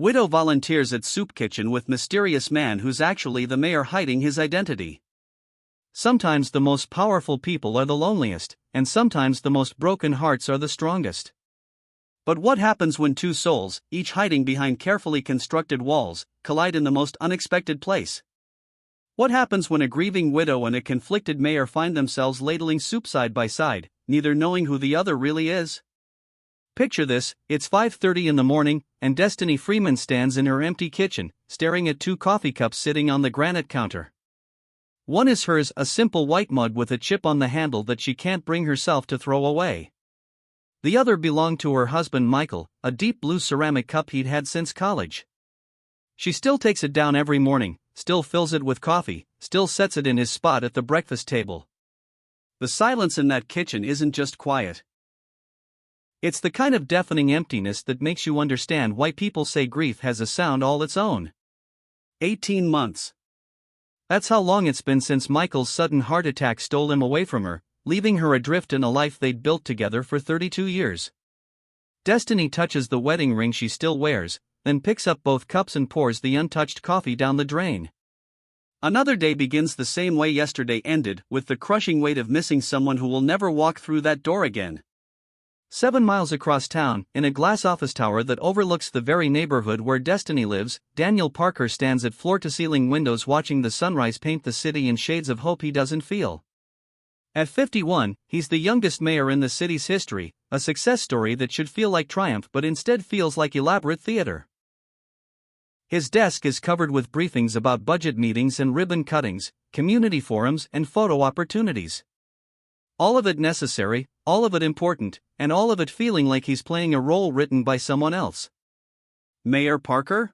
Widow volunteers at soup kitchen with mysterious man who's actually the mayor hiding his identity. Sometimes the most powerful people are the loneliest, and sometimes the most broken hearts are the strongest. But what happens when two souls, each hiding behind carefully constructed walls, collide in the most unexpected place? What happens when a grieving widow and a conflicted mayor find themselves ladling soup side by side, neither knowing who the other really is? Picture this: it's 5:30 in the morning, and Destiny Freeman stands in her empty kitchen, staring at two coffee cups sitting on the granite counter. One is hers, a simple white mug with a chip on the handle that she can't bring herself to throw away. The other belonged to her husband Michael, a deep blue ceramic cup he'd had since college. She still takes it down every morning, still fills it with coffee, still sets it in his spot at the breakfast table. The silence in that kitchen isn't just quiet. It's the kind of deafening emptiness that makes you understand why people say grief has a sound all its own. 18 months. That's how long it's been since Michael's sudden heart attack stole him away from her, leaving her adrift in a life they'd built together for 32 years. Destiny touches the wedding ring she still wears, then picks up both cups and pours the untouched coffee down the drain. Another day begins the same way yesterday ended, with the crushing weight of missing someone who will never walk through that door again. 7 miles across town, in a glass office tower that overlooks the very neighborhood where Destiny lives, Daniel Parker stands at floor-to-ceiling windows watching the sunrise paint the city in shades of hope he doesn't feel. At 51, he's the youngest mayor in the city's history, a success story that should feel like triumph but instead feels like elaborate theater. His desk is covered with briefings about budget meetings and ribbon cuttings, community forums and photo opportunities. All of it necessary, all of it important, and all of it feeling like he's playing a role written by someone else. Mayor Parker?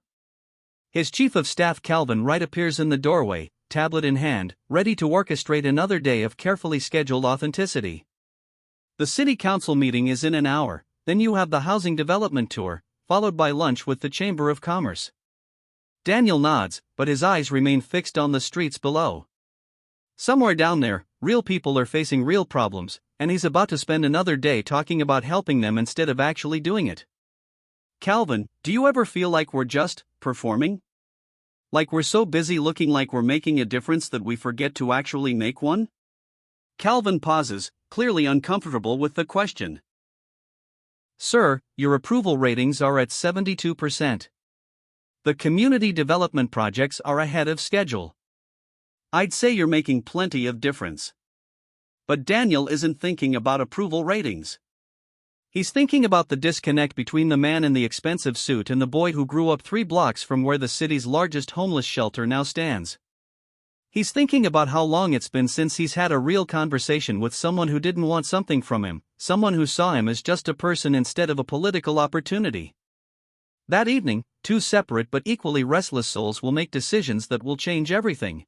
His chief of staff Calvin Wright appears in the doorway, tablet in hand, ready to orchestrate another day of carefully scheduled authenticity. The city council meeting is in an hour, then you have the housing development tour, followed by lunch with the Chamber of Commerce. Daniel nods, but his eyes remain fixed on the streets below. Somewhere down there, real people are facing real problems, and he's about to spend another day talking about helping them instead of actually doing it. Calvin, do you ever feel like we're just performing? Like we're so busy looking like we're making a difference that we forget to actually make one? Calvin pauses, clearly uncomfortable with the question. Sir, your approval ratings are at 72%. The community development projects are ahead of schedule. I'd say you're making plenty of difference. But Daniel isn't thinking about approval ratings. He's thinking about the disconnect between the man in the expensive suit and the boy who grew up 3 blocks from where the city's largest homeless shelter now stands. He's thinking about how long it's been since he's had a real conversation with someone who didn't want something from him, someone who saw him as just a person instead of a political opportunity. That evening, 2 separate but equally restless souls will make decisions that will change everything.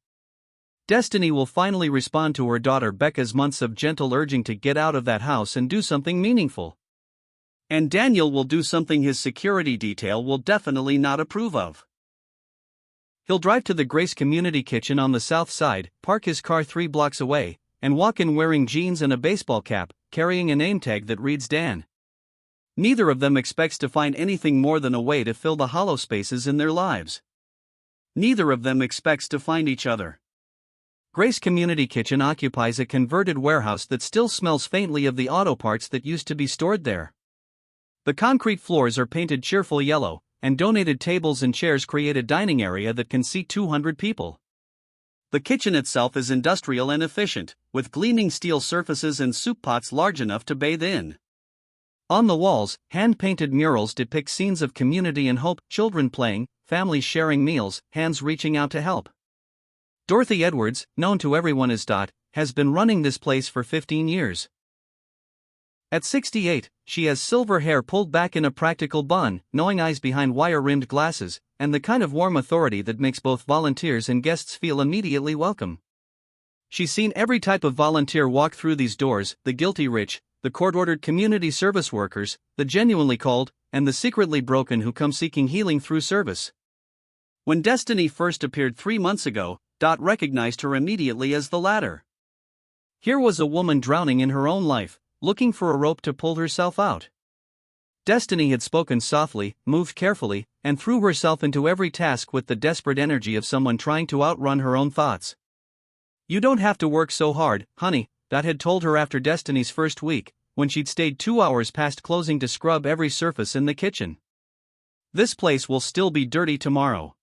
Destiny will finally respond to her daughter Becca's months of gentle urging to get out of that house and do something meaningful. And Daniel will do something his security detail will definitely not approve of. He'll drive to the Grace Community Kitchen on the south side, park his car 3 blocks away, and walk in wearing jeans and a baseball cap, carrying a name tag that reads Dan. Neither of them expects to find anything more than a way to fill the hollow spaces in their lives. Neither of them expects to find each other. Grace Community Kitchen occupies a converted warehouse that still smells faintly of the auto parts that used to be stored there. The concrete floors are painted cheerful yellow, and donated tables and chairs create a dining area that can seat 200 people. The kitchen itself is industrial and efficient, with gleaming steel surfaces and soup pots large enough to bathe in. On the walls, hand-painted murals depict scenes of community and hope, children playing, families sharing meals, hands reaching out to help. Dorothy Edwards, known to everyone as Dot, has been running this place for 15 years. At 68, she has silver hair pulled back in a practical bun, knowing eyes behind wire-rimmed glasses, and the kind of warm authority that makes both volunteers and guests feel immediately welcome. She's seen every type of volunteer walk through these doors: the guilty rich, the court-ordered community service workers, the genuinely called, and the secretly broken who come seeking healing through service. When Destiny first appeared 3 months ago, Dot recognized her immediately as the latter. Here was a woman drowning in her own life, looking for a rope to pull herself out. Destiny had spoken softly, moved carefully, and threw herself into every task with the desperate energy of someone trying to outrun her own thoughts. "You don't have to work so hard, honey," Dot had told her after Destiny's first week, when she'd stayed 2 hours past closing to scrub every surface in the kitchen. "This place will still be dirty tomorrow."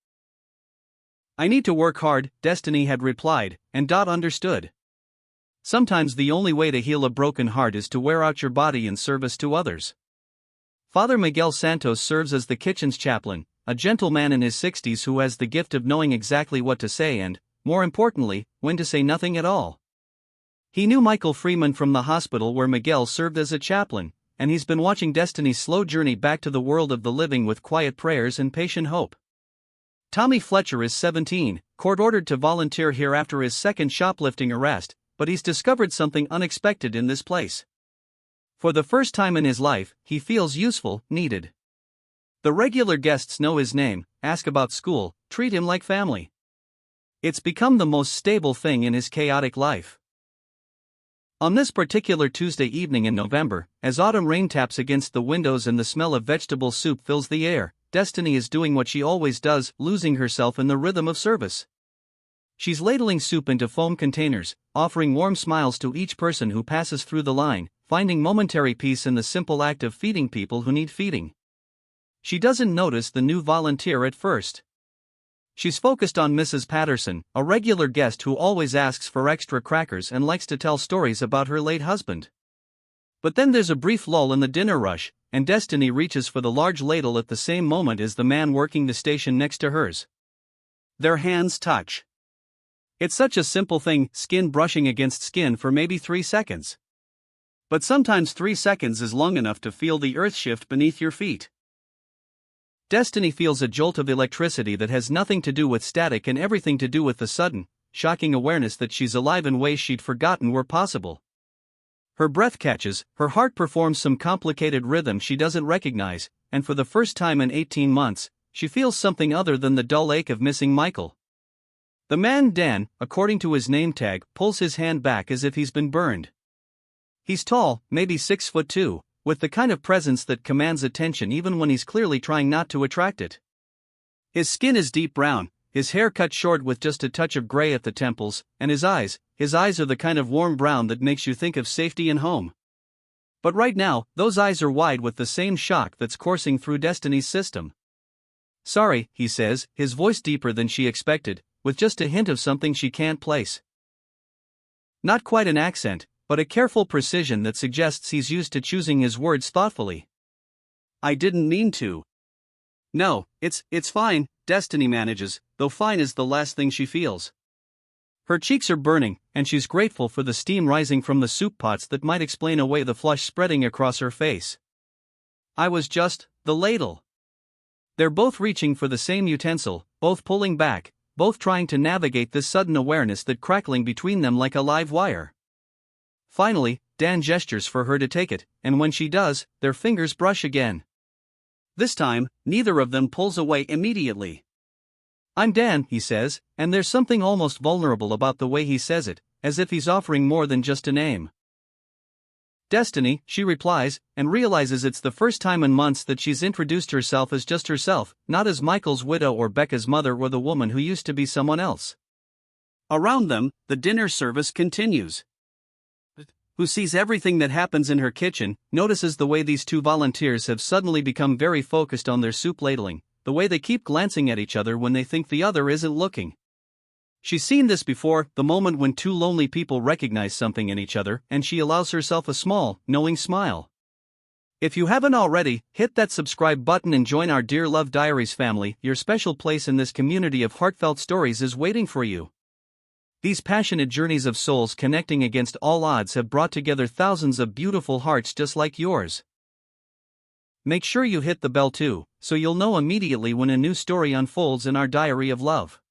"I need to work hard," Destiny had replied, and Dot understood. Sometimes the only way to heal a broken heart is to wear out your body in service to others. Father Miguel Santos serves as the kitchen's chaplain, a gentle man in his 60s who has the gift of knowing exactly what to say and, more importantly, when to say nothing at all. He knew Michael Freeman from the hospital where Miguel served as a chaplain, and he's been watching Destiny's slow journey back to the world of the living with quiet prayers and patient hope. Tommy Fletcher is 17, court-ordered to volunteer here after his second shoplifting arrest, but he's discovered something unexpected in this place. For the first time in his life, he feels useful, needed. The regular guests know his name, ask about school, treat him like family. It's become the most stable thing in his chaotic life. On this particular Tuesday evening in November, as autumn rain taps against the windows and the smell of vegetable soup fills the air, Destiny is doing what she always does, losing herself in the rhythm of service. She's ladling soup into foam containers, offering warm smiles to each person who passes through the line, finding momentary peace in the simple act of feeding people who need feeding. She doesn't notice the new volunteer at first. She's focused on Mrs. Patterson, a regular guest who always asks for extra crackers and likes to tell stories about her late husband. But then there's a brief lull in the dinner rush, and Destiny reaches for the large ladle at the same moment as the man working the station next to hers. Their hands touch. It's such a simple thing, skin brushing against skin for maybe 3 seconds. But sometimes 3 seconds is long enough to feel the earth shift beneath your feet. Destiny feels a jolt of electricity that has nothing to do with static and everything to do with the sudden, shocking awareness that she's alive in ways she'd forgotten were possible. Her breath catches, her heart performs some complicated rhythm she doesn't recognize, and for the first time in 18 months, she feels something other than the dull ache of missing Michael. The man Dan, according to his name tag, pulls his hand back as if he's been burned. He's tall, maybe 6'2", with the kind of presence that commands attention even when he's clearly trying not to attract it. His skin is deep brown, his hair cut short with just a touch of gray at the temples, and his eyes are the kind of warm brown that makes you think of safety and home. But right now, those eyes are wide with the same shock that's coursing through Destiny's system. "Sorry," he says, his voice deeper than she expected, with just a hint of something she can't place. Not quite an accent, but a careful precision that suggests he's used to choosing his words thoughtfully. "I didn't mean to." "No, it's fine," Destiny manages, though fine is the last thing she feels. Her cheeks are burning, and she's grateful for the steam rising from the soup pots that might explain away the flush spreading across her face. "I was just the ladle." They're both reaching for the same utensil, both pulling back, both trying to navigate this sudden awareness that crackling between them like a live wire. Finally, Dan gestures for her to take it, and when she does, their fingers brush again. This time, neither of them pulls away immediately. "I'm Dan," he says, and there's something almost vulnerable about the way he says it, as if he's offering more than just a name. "Destiny," she replies, and realizes it's the first time in months that she's introduced herself as just herself, not as Michael's widow or Becca's mother or the woman who used to be someone else. Around them, the dinner service continues. Who sees everything that happens in her kitchen, notices the way these two volunteers have suddenly become very focused on their soup ladling, the way they keep glancing at each other when they think the other isn't looking. She's seen this before, the moment when two lonely people recognize something in each other, and she allows herself a small, knowing smile. If you haven't already, hit that subscribe button and join our Dear Love Diaries family. Your special place in this community of heartfelt stories is waiting for you. These passionate journeys of souls connecting against all odds have brought together thousands of beautiful hearts just like yours. Make sure you hit the bell too, so you'll know immediately when a new story unfolds in our diary of love.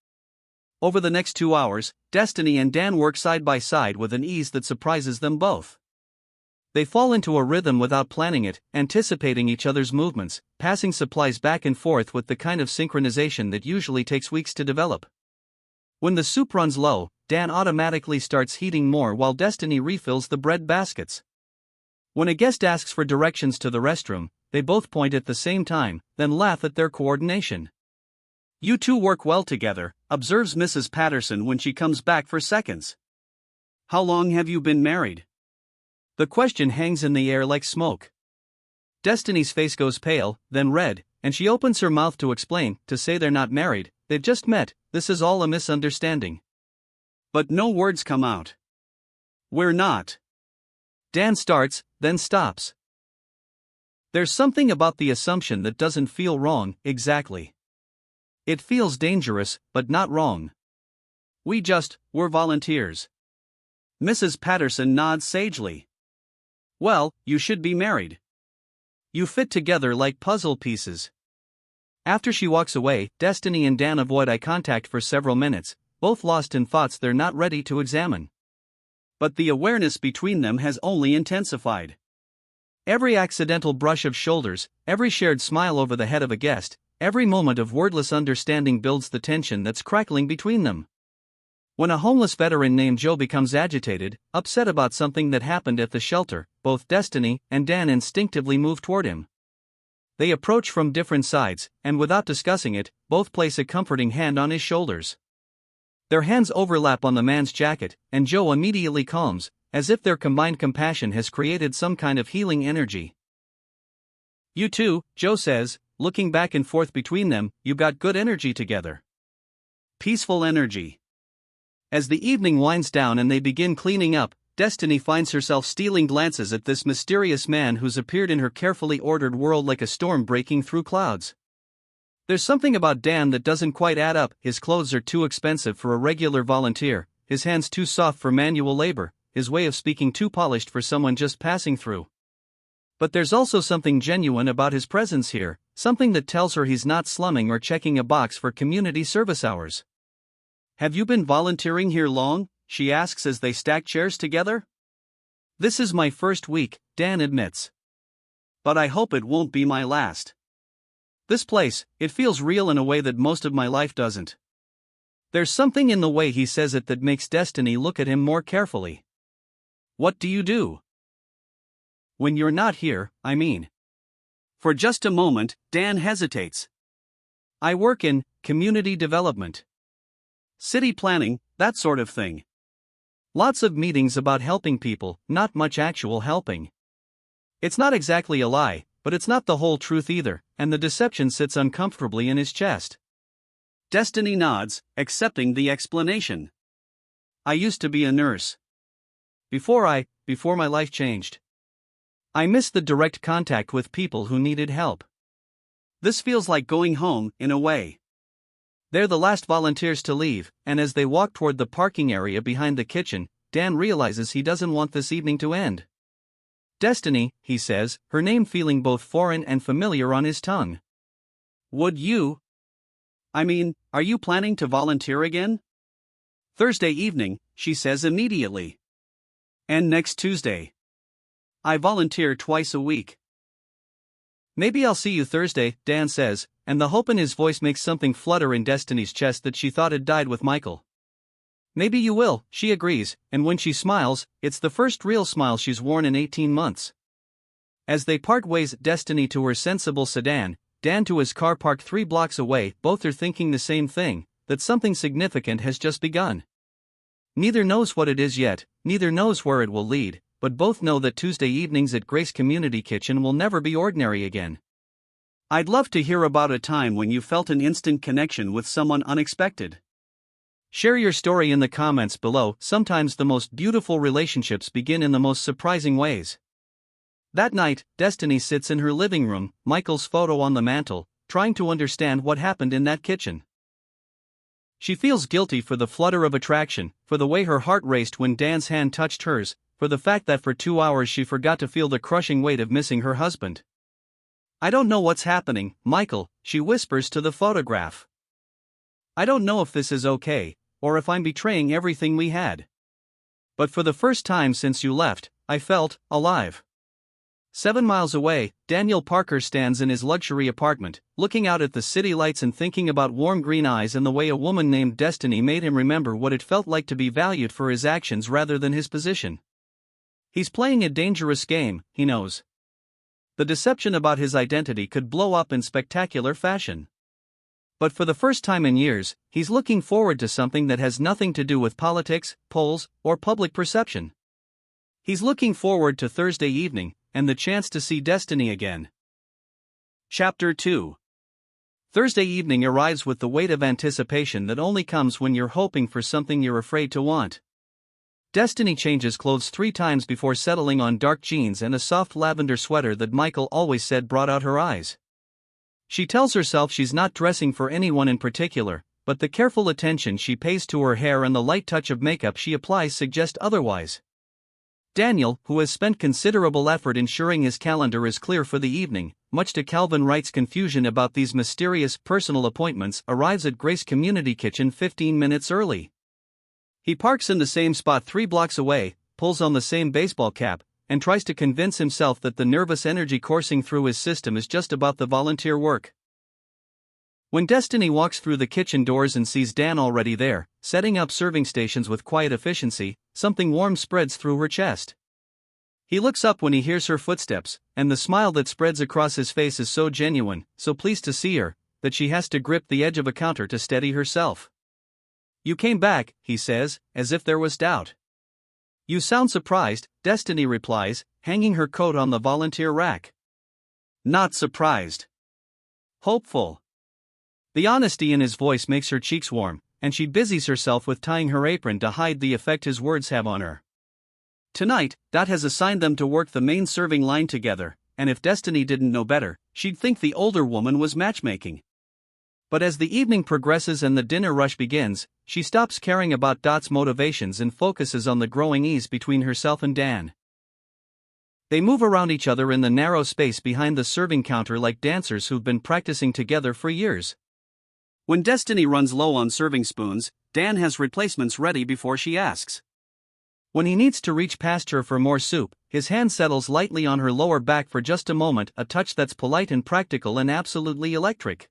Over the next 2 hours, Destiny and Dan work side by side with an ease that surprises them both. They fall into a rhythm without planning it, anticipating each other's movements, passing supplies back and forth with the kind of synchronization that usually takes weeks to develop. When the soup runs low, Dan automatically starts heating more while Destiny refills the bread baskets. When a guest asks for directions to the restroom, they both point at the same time, then laugh at their coordination. "You two work well together," observes Mrs. Patterson when she comes back for seconds. "How long have you been married?" The question hangs in the air like smoke. Destiny's face goes pale, then red, and she opens her mouth to explain, to say they're not married, they've just met, this is all a misunderstanding. But no words come out. "We're not." Dan starts, then stops. There's something about the assumption that doesn't feel wrong, exactly. It feels dangerous, but not wrong. We're volunteers." Mrs. Patterson nods sagely. "Well, you should be married. You fit together like puzzle pieces." After she walks away, Destiny and Dan avoid eye contact for several minutes, both lost in thoughts they're not ready to examine. But the awareness between them has only intensified. Every accidental brush of shoulders, every shared smile over the head of a guest, every moment of wordless understanding builds the tension that's crackling between them. When a homeless veteran named Joe becomes agitated, upset about something that happened at the shelter, both Destiny and Dan instinctively move toward him. They approach from different sides, and without discussing it, both place a comforting hand on his shoulders. Their hands overlap on the man's jacket, and Joe immediately calms, as if their combined compassion has created some kind of healing energy. "You two," Joe says, looking back and forth between them, "you got good energy together. Peaceful energy." As the evening winds down and they begin cleaning up, Destiny finds herself stealing glances at this mysterious man who's appeared in her carefully ordered world like a storm breaking through clouds. There's something about Dan that doesn't quite add up. His clothes are too expensive for a regular volunteer, his hands too soft for manual labor, his way of speaking too polished for someone just passing through. But there's also something genuine about his presence here, something that tells her he's not slumming or checking a box for community service hours. "Have you been volunteering here long?" she asks as they stack chairs together. "This is my first week," Dan admits. "But I hope it won't be my last. This place, it feels real in a way that most of my life doesn't." There's something in the way he says it that makes Destiny look at him more carefully. "What do you do?" "When you're not here, I mean." For just a moment, Dan hesitates. "I work in community development. City planning, that sort of thing. Lots of meetings about helping people, not much actual helping." It's not exactly a lie, but it's not the whole truth either, and the deception sits uncomfortably in his chest. Destiny nods, accepting the explanation. "I used to be a nurse. Before my life changed. I missed the direct contact with people who needed help. This feels like going home, in a way." They're the last volunteers to leave, and as they walk toward the parking area behind the kitchen, Dan realizes he doesn't want this evening to end. "Destiny," he says, her name feeling both foreign and familiar on his tongue. Are you planning to volunteer again?" "Thursday evening," she says immediately. "And next Tuesday. I volunteer twice a week." "Maybe I'll see you Thursday," Dan says, and the hope in his voice makes something flutter in Destiny's chest that she thought had died with Michael. "Maybe you will," she agrees, and when she smiles, it's the first real smile she's worn in 18 months. As they part ways, Destiny to her sensible sedan, Dan to his car parked 3 blocks away, both are thinking the same thing, that something significant has just begun. Neither knows what it is yet, neither knows where it will lead, but both know that Tuesday evenings at Grace Community Kitchen will never be ordinary again. I'd love to hear about a time when you felt an instant connection with someone unexpected. Share your story in the comments below. Sometimes the most beautiful relationships begin in the most surprising ways. That night, Destiny sits in her living room, Michael's photo on the mantle, trying to understand what happened in that kitchen. She feels guilty for the flutter of attraction, for the way her heart raced when Dan's hand touched hers, for the fact that for 2 hours she forgot to feel the crushing weight of missing her husband. "I don't know what's happening, Michael," she whispers to the photograph. "I don't know if this is okay, or if I'm betraying everything we had. But for the first time since you left, I felt alive." 7 miles away, Daniel Parker stands in his luxury apartment, looking out at the city lights and thinking about warm green eyes and the way a woman named Destiny made him remember what it felt like to be valued for his actions rather than his position. He's playing a dangerous game, he knows. The deception about his identity could blow up in spectacular fashion. But for the first time in years, he's looking forward to something that has nothing to do with politics, polls, or public perception. He's looking forward to Thursday evening, and the chance to see Destiny again. Chapter 2. Thursday evening arrives with the weight of anticipation that only comes when you're hoping for something you're afraid to want. Destiny changes clothes 3 times before settling on dark jeans and a soft lavender sweater that Michael always said brought out her eyes. She tells herself she's not dressing for anyone in particular, but the careful attention she pays to her hair and the light touch of makeup she applies suggest otherwise. Daniel, who has spent considerable effort ensuring his calendar is clear for the evening, much to Calvin Wright's confusion about these mysterious personal appointments, arrives at Grace Community Kitchen 15 minutes early. He parks in the same spot 3 blocks away, pulls on the same baseball cap, and tries to convince himself that the nervous energy coursing through his system is just about the volunteer work. When Destiny walks through the kitchen doors and sees Dan already there, setting up serving stations with quiet efficiency, something warm spreads through her chest. He looks up when he hears her footsteps, and the smile that spreads across his face is so genuine, so pleased to see her, that she has to grip the edge of a counter to steady herself. "You came back," he says, as if there was doubt. "You sound surprised," Destiny replies, hanging her coat on the volunteer rack. "Not surprised. Hopeful." The honesty in his voice makes her cheeks warm, and she busies herself with tying her apron to hide the effect his words have on her. Tonight, Dot has assigned them to work the main serving line together, and if Destiny didn't know better, she'd think the older woman was matchmaking. But as the evening progresses and the dinner rush begins, she stops caring about Dot's motivations and focuses on the growing ease between herself and Dan. They move around each other in the narrow space behind the serving counter like dancers who've been practicing together for years. When Destiny runs low on serving spoons, Dan has replacements ready before she asks. When he needs to reach past her for more soup, his hand settles lightly on her lower back for just a moment, a touch that's polite and practical and absolutely electric.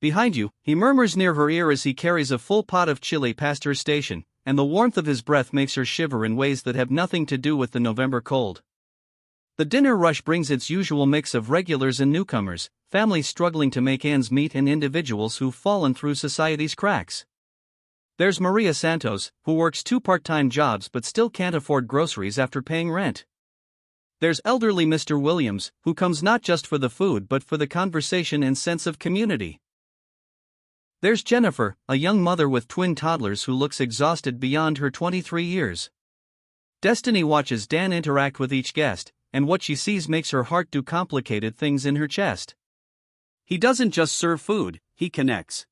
"Behind you," he murmurs near her ear as he carries a full pot of chili past her station, and the warmth of his breath makes her shiver in ways that have nothing to do with the November cold. The dinner rush brings its usual mix of regulars and newcomers, families struggling to make ends meet and individuals who've fallen through society's cracks. There's Maria Santos, who works 2 part-time jobs but still can't afford groceries after paying rent. There's elderly Mr. Williams, who comes not just for the food but for the conversation and sense of community. There's Jennifer, a young mother with twin toddlers who looks exhausted beyond her 23 years. Destiny watches Dan interact with each guest, and what she sees makes her heart do complicated things in her chest. He doesn't just serve food, he connects.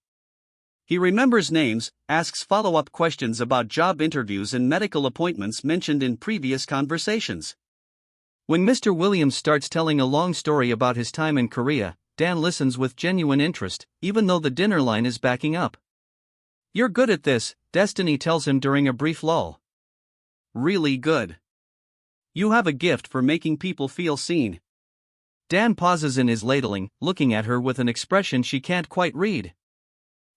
He remembers names, asks follow-up questions about job interviews and medical appointments mentioned in previous conversations. When Mr. Williams starts telling a long story about his time in Korea, Dan listens with genuine interest, even though the dinner line is backing up. "You're good at this," Destiny tells him during a brief lull. "Really good. You have a gift for making people feel seen." Dan pauses in his ladling, looking at her with an expression she can't quite read.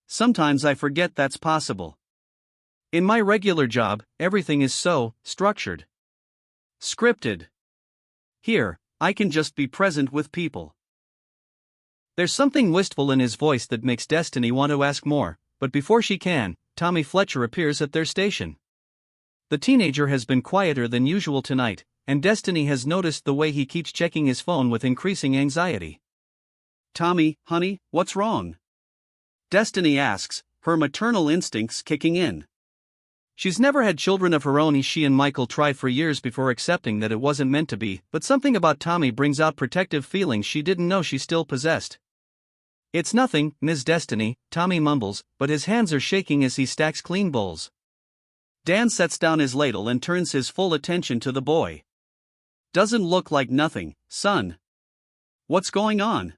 "Sometimes I forget that's possible. In my regular job, everything is so structured. Scripted. Here, I can just be present with people." There's something wistful in his voice that makes Destiny want to ask more, but before she can, Tommy Fletcher appears at their station. The teenager has been quieter than usual tonight, and Destiny has noticed the way he keeps checking his phone with increasing anxiety. "Tommy, honey, what's wrong?" Destiny asks, her maternal instincts kicking in. She's never had children of her own. She and Michael tried for years before accepting that it wasn't meant to be, but something about Tommy brings out protective feelings she didn't know she still possessed. "It's nothing, Ms. Destiny," Tommy mumbles, but his hands are shaking as he stacks clean bowls. Dan sets down his ladle and turns his full attention to the boy. "Doesn't look like nothing, son. What's going on?"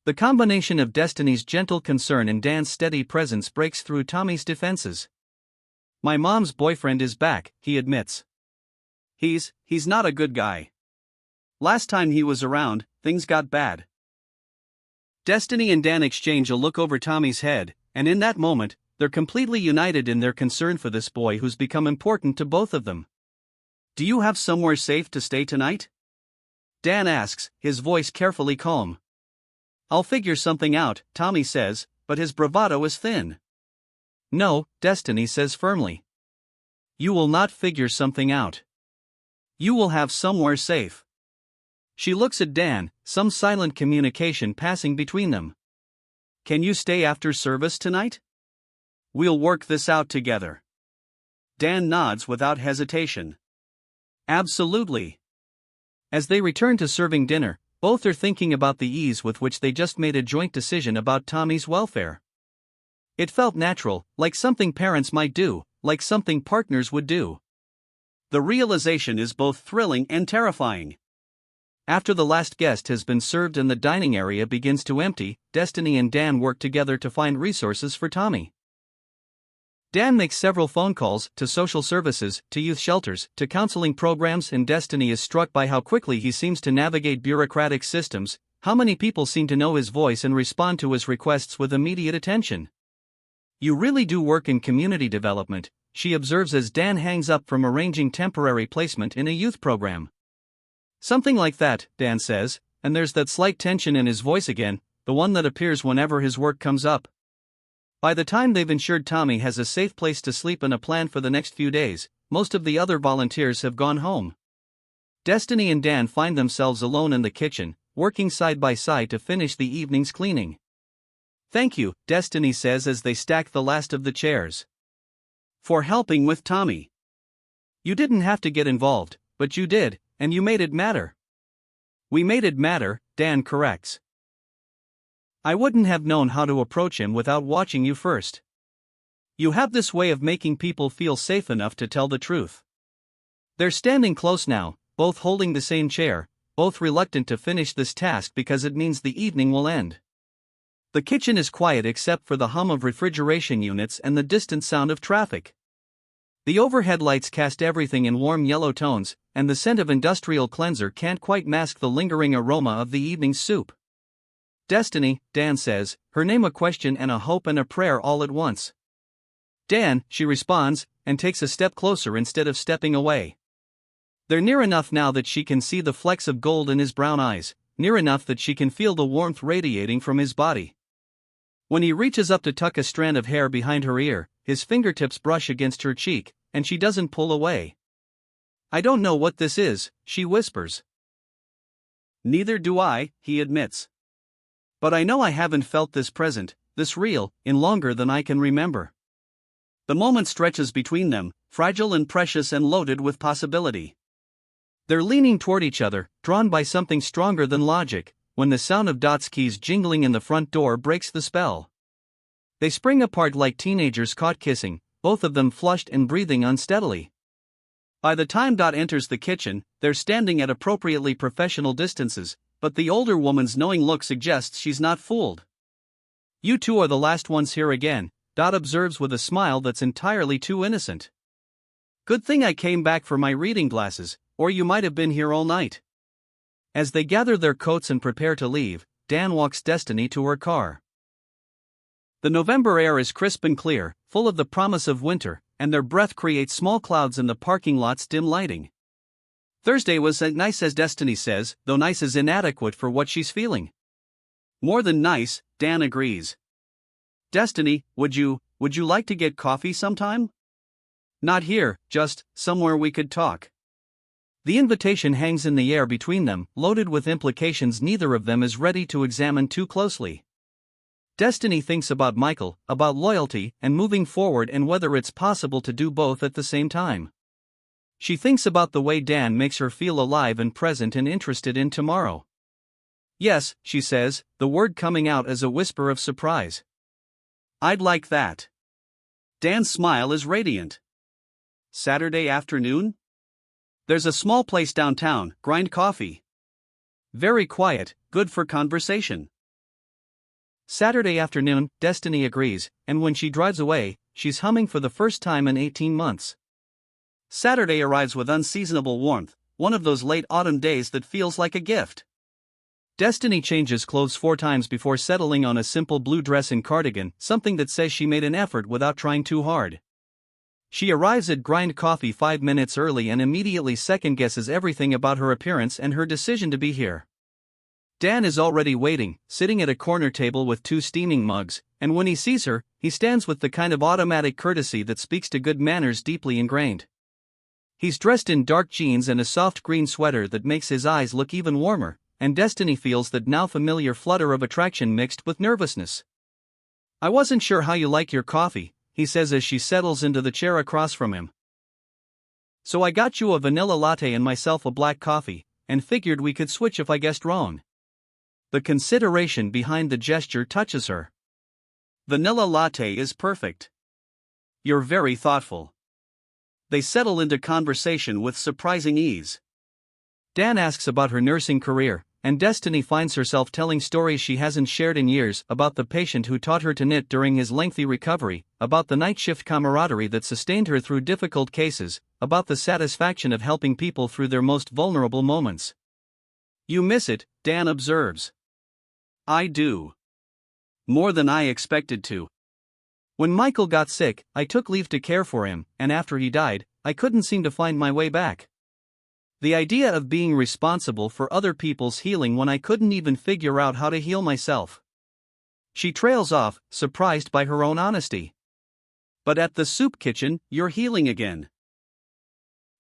The combination of Destiny's gentle concern and Dan's steady presence breaks through Tommy's defenses. "My mom's boyfriend is back," he admits. He's not a good guy. Last time he was around, things got bad." Destiny and Dan exchange a look over Tommy's head, and in that moment, they're completely united in their concern for this boy who's become important to both of them. "Do you have somewhere safe to stay tonight?" Dan asks, his voice carefully calm. I'll figure something out, Tommy says, but his bravado is thin. No, Destiny says firmly. You will not figure something out. You will have somewhere safe. She looks at Dan, some silent communication passing between them. Can you stay after service tonight? We'll work this out together. Dan nods without hesitation. Absolutely. As they return to serving dinner, both are thinking about the ease with which they just made a joint decision about Tommy's welfare. It felt natural, like something parents might do, like something partners would do. The realization is both thrilling and terrifying. After the last guest has been served and the dining area begins to empty, Destiny and Dan work together to find resources for Tommy. Dan makes several phone calls to social services, to youth shelters, to counseling programs, and Destiny is struck by how quickly he seems to navigate bureaucratic systems, how many people seem to know his voice and respond to his requests with immediate attention. You really do work in community development, she observes as Dan hangs up from arranging temporary placement in a youth program. Something like that, Dan says, and there's that slight tension in his voice again, the one that appears whenever his work comes up. By the time they've ensured Tommy has a safe place to sleep and a plan for the next few days, most of the other volunteers have gone home. Destiny and Dan find themselves alone in the kitchen, working side by side to finish the evening's cleaning. Thank you, Destiny says as they stack the last of the chairs. For helping with Tommy. You didn't have to get involved, but you did, and you made it matter. We made it matter, Dan corrects. I wouldn't have known how to approach him without watching you first. You have this way of making people feel safe enough to tell the truth. They're standing close now, both holding the same chair, both reluctant to finish this task because it means the evening will end. The kitchen is quiet except for the hum of refrigeration units and the distant sound of traffic. The overhead lights cast everything in warm yellow tones, and the scent of industrial cleanser can't quite mask the lingering aroma of the evening's soup. Destiny, Dan says, her name a question and a hope and a prayer all at once. Dan, she responds, and takes a step closer instead of stepping away. They're near enough now that she can see the flecks of gold in his brown eyes, near enough that she can feel the warmth radiating from his body. When he reaches up to tuck a strand of hair behind her ear, his fingertips brush against her cheek, and she doesn't pull away. I don't know what this is, she whispers. Neither do I, he admits. But I know I haven't felt this present, this real, in longer than I can remember. The moment stretches between them, fragile and precious and loaded with possibility. They're leaning toward each other, drawn by something stronger than logic, when the sound of Dot's keys jingling in the front door breaks the spell. They spring apart like teenagers caught kissing, both of them flushed and breathing unsteadily. By the time Dot enters the kitchen, they're standing at appropriately professional distances, but the older woman's knowing look suggests she's not fooled. You two are the last ones here again, Dot observes with a smile that's entirely too innocent. Good thing I came back for my reading glasses, or you might have been here all night. As they gather their coats and prepare to leave, Dan walks Destiny to her car. The November air is crisp and clear, full of the promise of winter, and their breath creates small clouds in the parking lot's dim lighting. Thursday was as nice as Destiny says, though nice is inadequate for what she's feeling. More than nice, Dan agrees. Destiny, would you like to get coffee sometime? Not here, just somewhere we could talk. The invitation hangs in the air between them, loaded with implications neither of them is ready to examine too closely. Destiny thinks about Michael, about loyalty, and moving forward and whether it's possible to do both at the same time. She thinks about the way Dan makes her feel alive and present and interested in tomorrow. Yes, she says, the word coming out as a whisper of surprise. I'd like that. Dan's smile is radiant. Saturday afternoon? There's a small place downtown, grind coffee. Very quiet, good for conversation. Saturday afternoon, Destiny agrees, and when she drives away, she's humming for the first time in 18 months. Saturday arrives with unseasonable warmth, one of those late autumn days that feels like a gift. Destiny changes clothes 4 times before settling on a simple blue dress and cardigan, something that says she made an effort without trying too hard. She arrives at grind coffee 5 minutes early and immediately second-guesses everything about her appearance and her decision to be here. Dan is already waiting, sitting at a corner table with 2 steaming mugs, and when he sees her, he stands with the kind of automatic courtesy that speaks to good manners deeply ingrained. He's dressed in dark jeans and a soft green sweater that makes his eyes look even warmer, and Destiny feels that now familiar flutter of attraction mixed with nervousness. "I wasn't sure how you like your coffee," he says as she settles into the chair across from him. "So I got you a vanilla latte and myself a black coffee, and figured we could switch if I guessed wrong." The consideration behind the gesture touches her. "Vanilla latte is perfect. You're very thoughtful." They settle into conversation with surprising ease. Dan asks about her nursing career, and Destiny finds herself telling stories she hasn't shared in years about the patient who taught her to knit during his lengthy recovery, about the night shift camaraderie that sustained her through difficult cases, about the satisfaction of helping people through their most vulnerable moments. "You miss it," Dan observes. "I do. More than I expected to. When Michael got sick, I took leave to care for him, and after he died, I couldn't seem to find my way back. The idea of being responsible for other people's healing when I couldn't even figure out how to heal myself." She trails off, surprised by her own honesty. "But at the soup kitchen, you're healing again."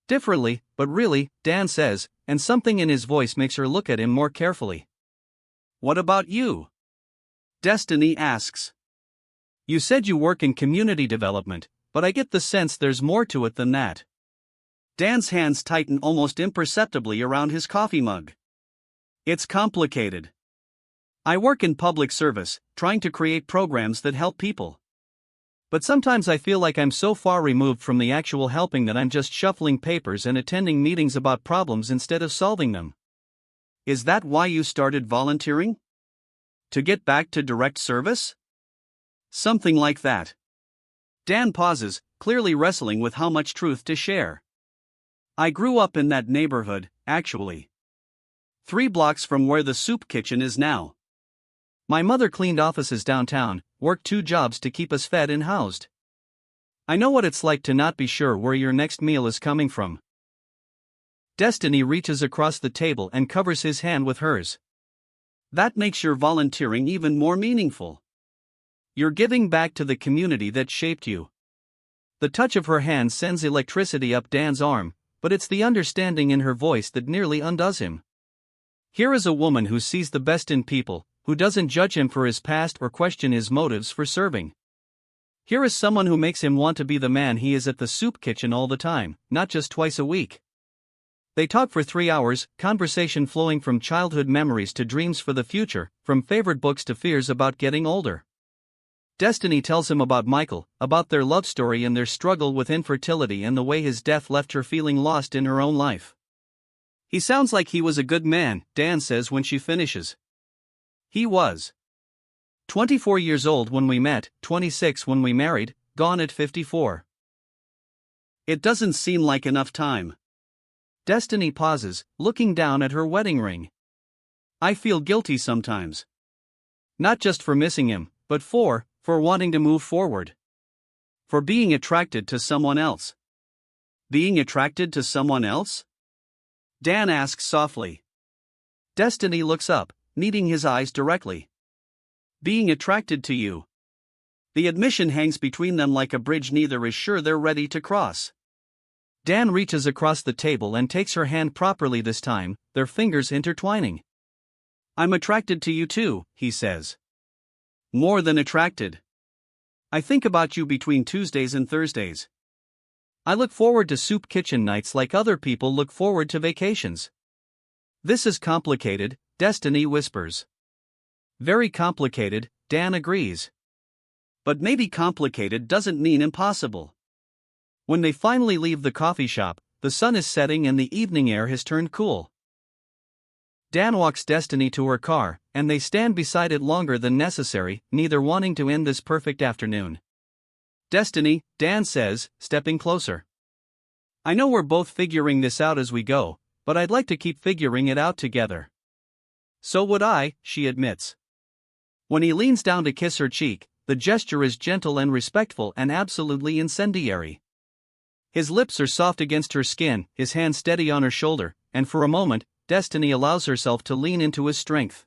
"Differently, but really," Dan says, and something in his voice makes her look at him more carefully. "What about you?" Destiny asks. "You said you work in community development, but I get the sense there's more to it than that." Dan's hands tighten almost imperceptibly around his coffee mug. "It's complicated. I work in public service, trying to create programs that help people. But sometimes I feel like I'm so far removed from the actual helping that I'm just shuffling papers and attending meetings about problems instead of solving them." "Is that why you started volunteering? To get back to direct service?" "Something like that." Dan pauses, clearly wrestling with how much truth to share. "I grew up in that neighborhood, actually. 3 blocks from where the soup kitchen is now. My mother cleaned offices downtown, worked 2 jobs to keep us fed and housed. I know what it's like to not be sure where your next meal is coming from." Destiny reaches across the table and covers his hand with hers. "That makes your volunteering even more meaningful. You're giving back to the community that shaped you." The touch of her hand sends electricity up Dan's arm, but it's the understanding in her voice that nearly undoes him. Here is a woman who sees the best in people, who doesn't judge him for his past or question his motives for serving. Here is someone who makes him want to be the man he is at the soup kitchen all the time, not just twice a week. They talk for 3 hours, conversation flowing from childhood memories to dreams for the future, from favorite books to fears about getting older. Destiny tells him about Michael, about their love story and their struggle with infertility and the way his death left her feeling lost in her own life. "He sounds like he was a good man," Dan says when she finishes. "He was. 24 years old when we met, 26 when we married, gone at 54. It doesn't seem like enough time." Destiny pauses, looking down at her wedding ring. "I feel guilty sometimes. Not just for missing him, but for wanting to move forward. For being attracted to someone else." "Being attracted to someone else?" Dan asks softly. Destiny looks up, meeting his eyes directly. "Being attracted to you." The admission hangs between them like a bridge neither is sure they're ready to cross. Dan reaches across the table and takes her hand properly this time, their fingers intertwining. "I'm attracted to you too," he says. "More than attracted. I think about you between Tuesdays and Thursdays. I look forward to soup kitchen nights like other people look forward to vacations." "This is complicated," Destiny whispers. "Very complicated," Dan agrees. "But maybe complicated doesn't mean impossible." When they finally leave the coffee shop, the sun is setting and the evening air has turned cool. Dan walks Destiny to her car, and they stand beside it longer than necessary, neither wanting to end this perfect afternoon. "Destiny," Dan says, stepping closer. "I know we're both figuring this out as we go, but I'd like to keep figuring it out together." "So would I," she admits. When he leans down to kiss her cheek, the gesture is gentle and respectful and absolutely incendiary. His lips are soft against her skin, his hand steady on her shoulder, and for a moment, Destiny allows herself to lean into his strength.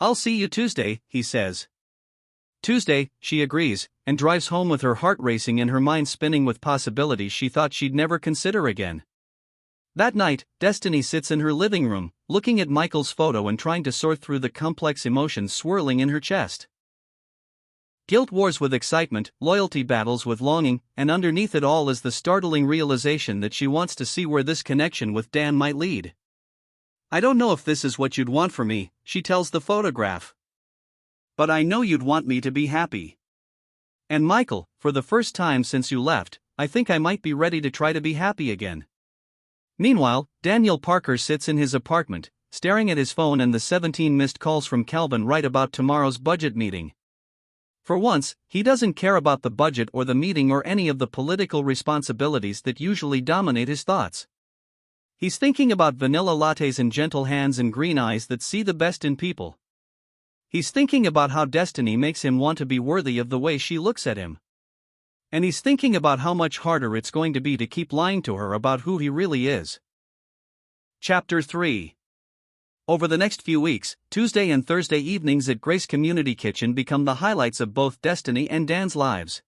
"I'll see you Tuesday," he says. Tuesday, she agrees, and drives home with her heart racing and her mind spinning with possibilities she thought she'd never consider again. That night, Destiny sits in her living room, looking at Michael's photo and trying to sort through the complex emotions swirling in her chest. Guilt wars with excitement, loyalty battles with longing, and underneath it all is the startling realization that she wants to see where this connection with Dan might lead. "I don't know if this is what you'd want for me," she tells the photograph. "But I know you'd want me to be happy. And Michael, for the first time since you left, I think I might be ready to try to be happy again." Meanwhile, Daniel Parker sits in his apartment, staring at his phone and the 17 missed calls from Calvin right about tomorrow's budget meeting. For once, he doesn't care about the budget or the meeting or any of the political responsibilities that usually dominate his thoughts. He's thinking about vanilla lattes and gentle hands and green eyes that see the best in people. He's thinking about how Destiny makes him want to be worthy of the way she looks at him. And he's thinking about how much harder it's going to be to keep lying to her about who he really is. Chapter 3. Over the next few weeks, Tuesday and Thursday evenings at Grace Community Kitchen become the highlights of both Destiny and Dan's lives.